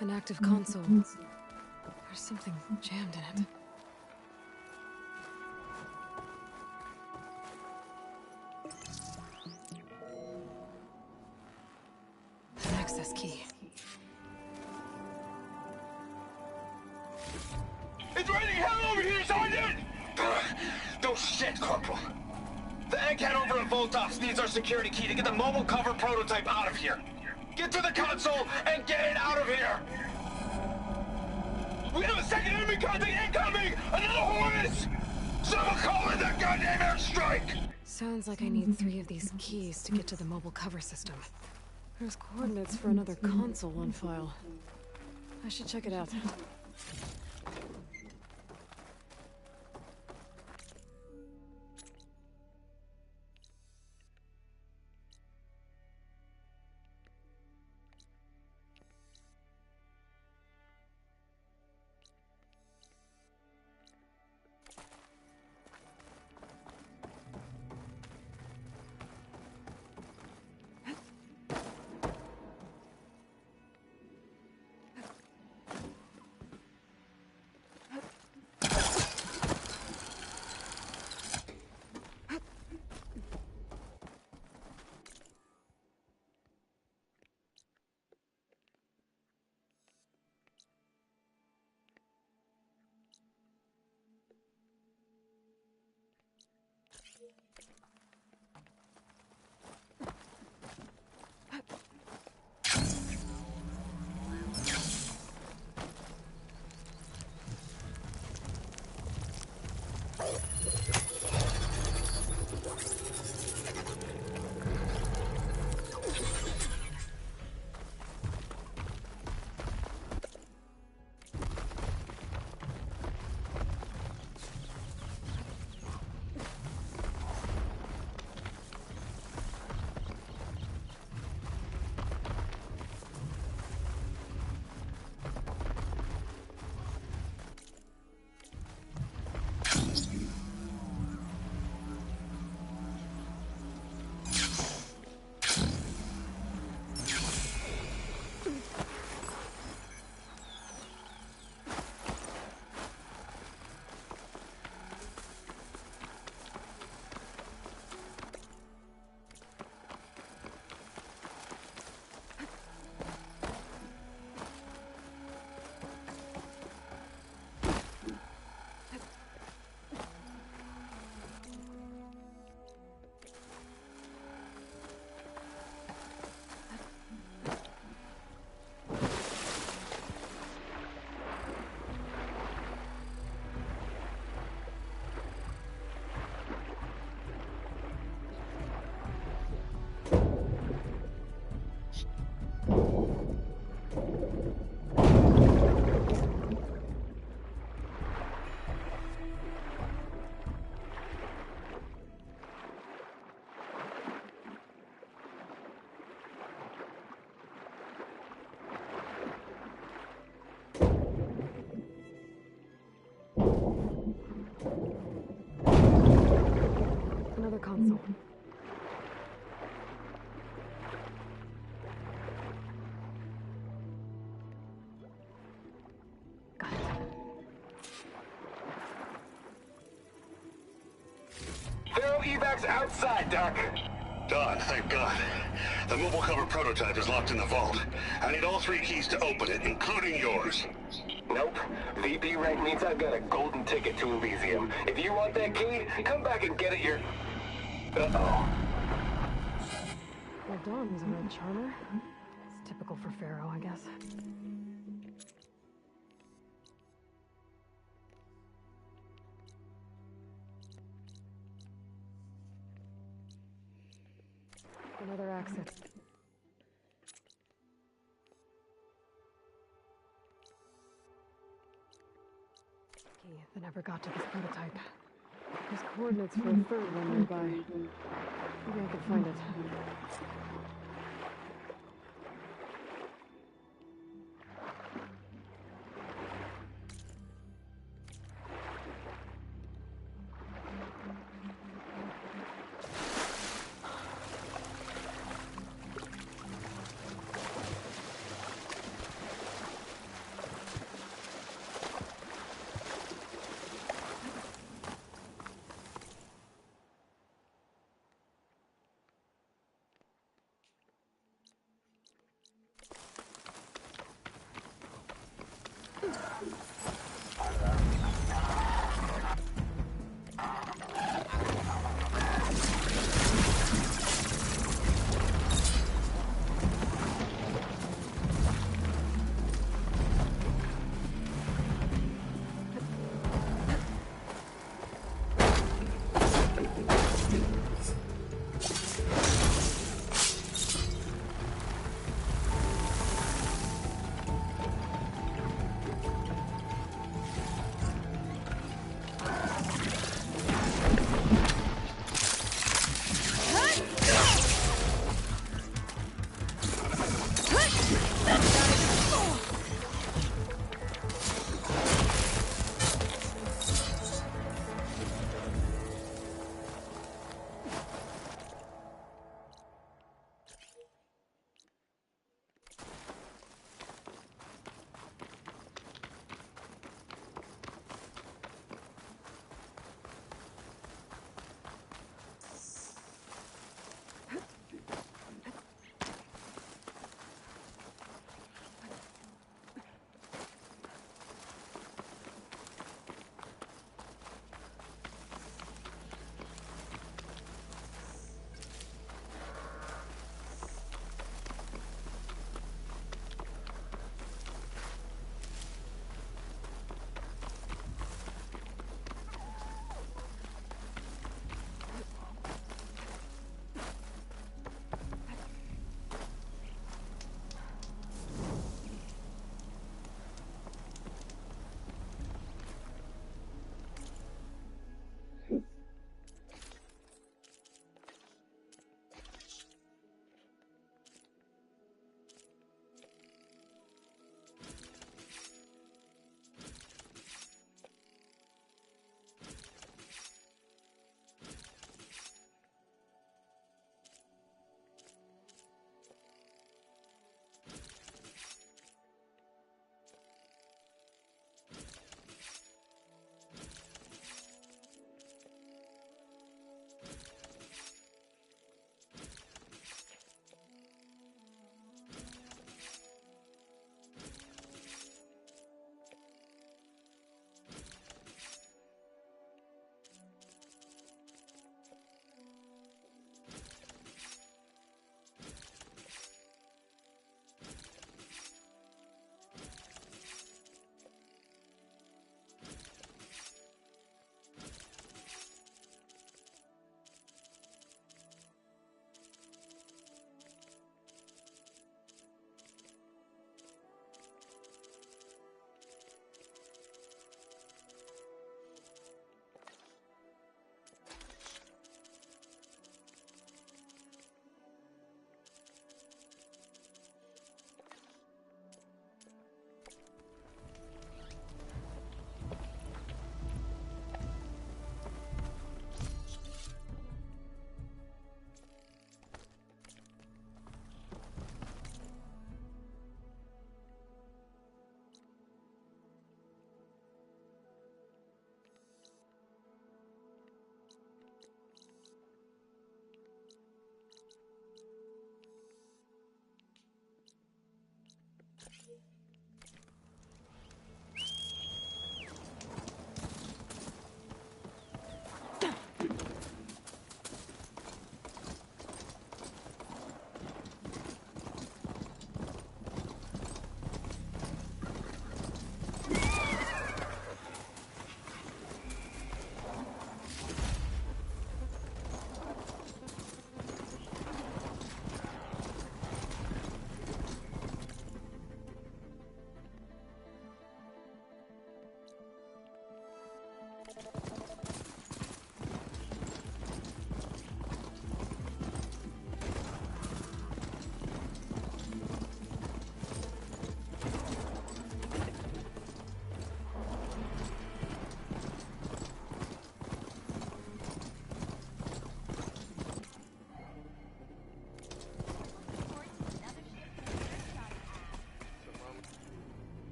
An active console. There's something jammed in it. An access key. It's raining hell over here, Sergeant! No shit, Corporal. The egghead over at Voltox needs our security key to get the mobile cover prototype out of here. Get to the console and get it out of here! We have a second enemy contact incoming! Another Horus! Someone call in that goddamn airstrike! Sounds like I need 3 of these keys to get to the mobile cover system. There's coordinates for another console on file. I should check it out. the console. Got it. Pharaoh evac's outside, Doc. Done, thank God. The mobile cover prototype is locked in the vault. I need all 3 keys to open it, including yours. Nope. VP rank means I've got a golden ticket to Elysium. If you want that key, come back and get it your... Uh-oh. Well, Dawn was a real charmer. It's typical for Pharaoh, I guess. Another exit. Key that never got to this prototype. There's coordinates for a third one nearby. Maybe I can find it.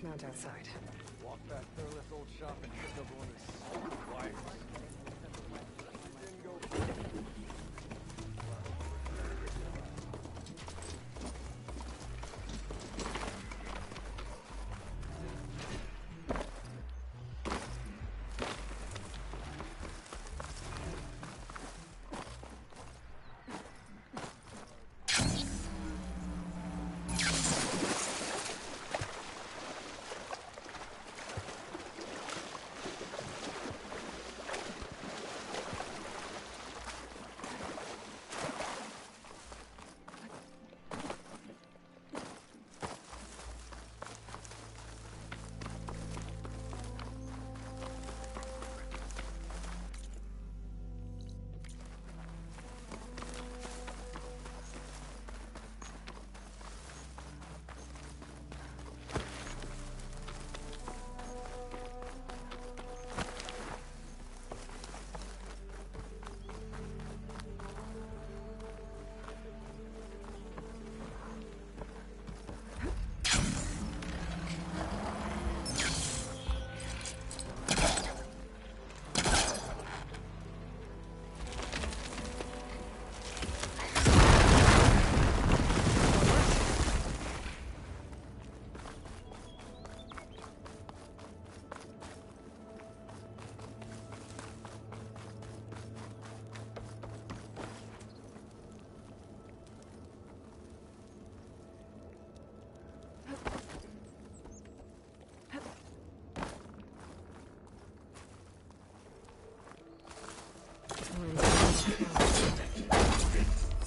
dismount outside. Walk back there, let's old shop and pick up one of his wires.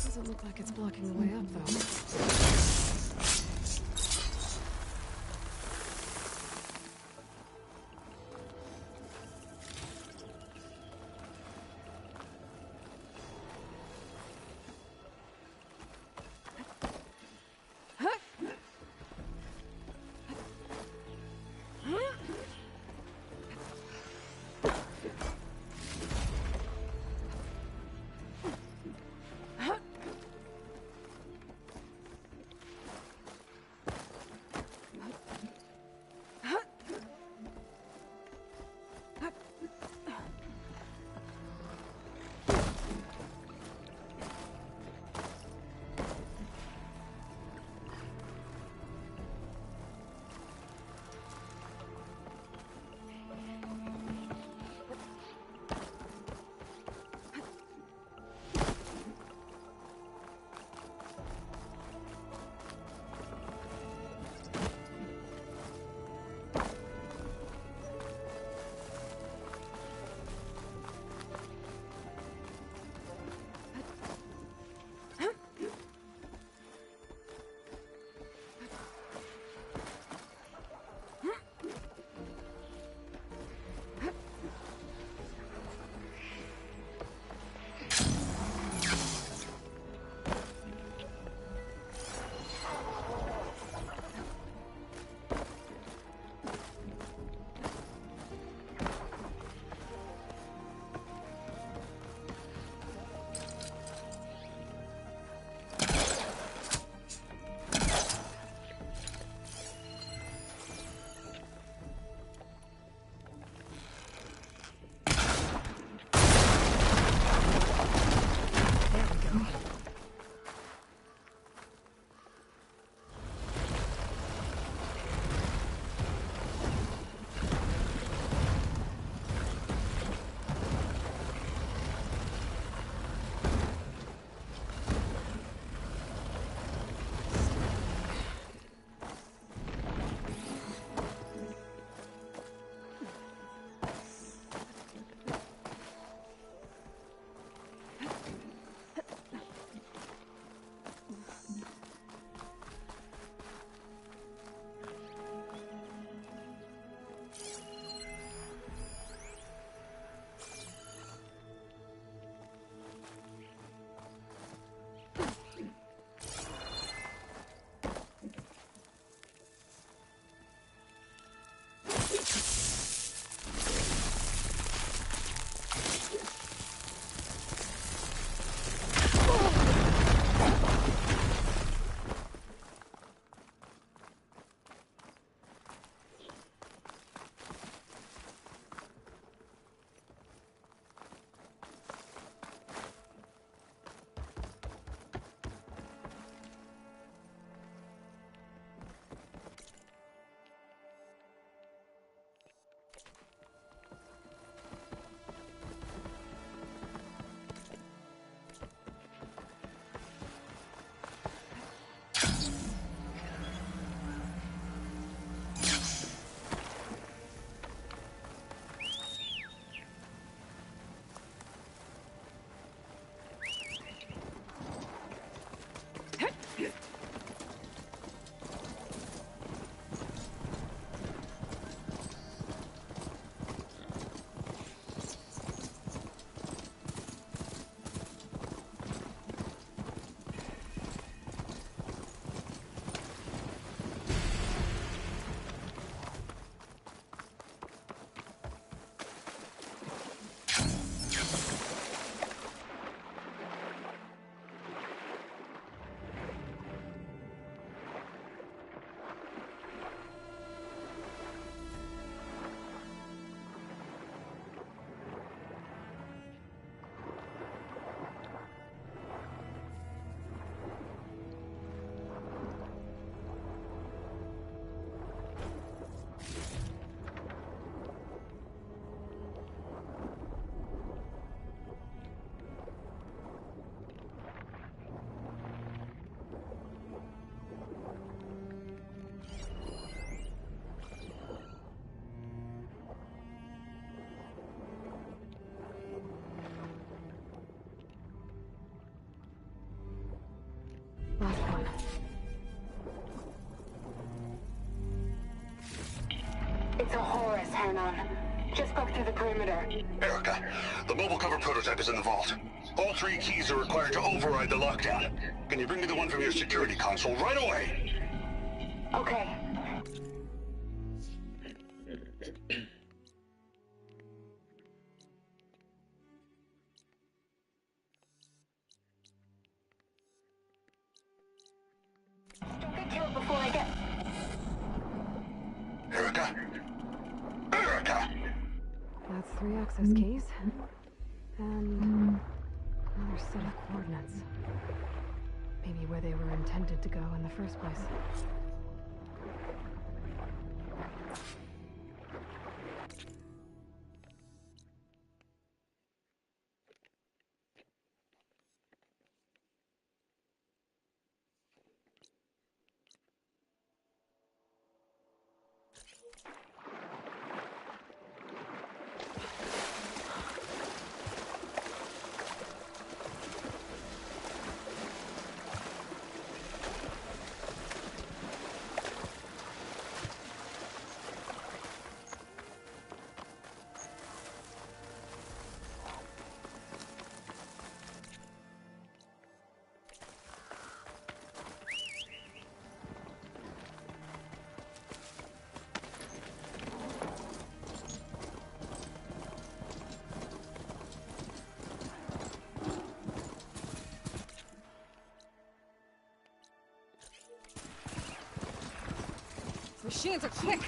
Doesn't look like it's blocking the way up, though. It's a Horus, Hernon. Just broke through the perimeter. Erica, the mobile cover prototype is in the vault. All 3 keys are required to override the lockdown. Can you bring me the one from your security console right away? Okay. Don't get killed before I get... Erica? Erica! That's 3 access keys. And another set of coordinates. Maybe where they were intended to go in the first place. Machines are quick!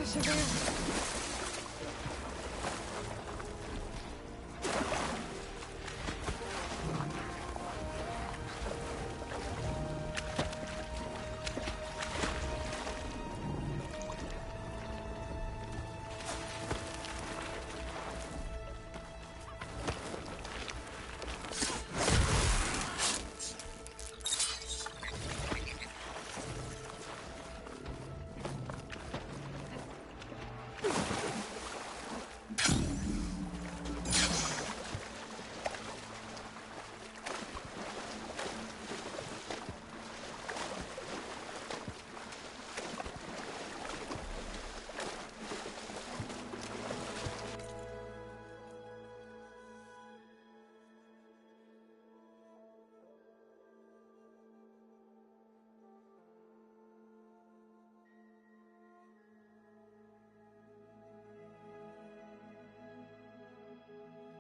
Severe.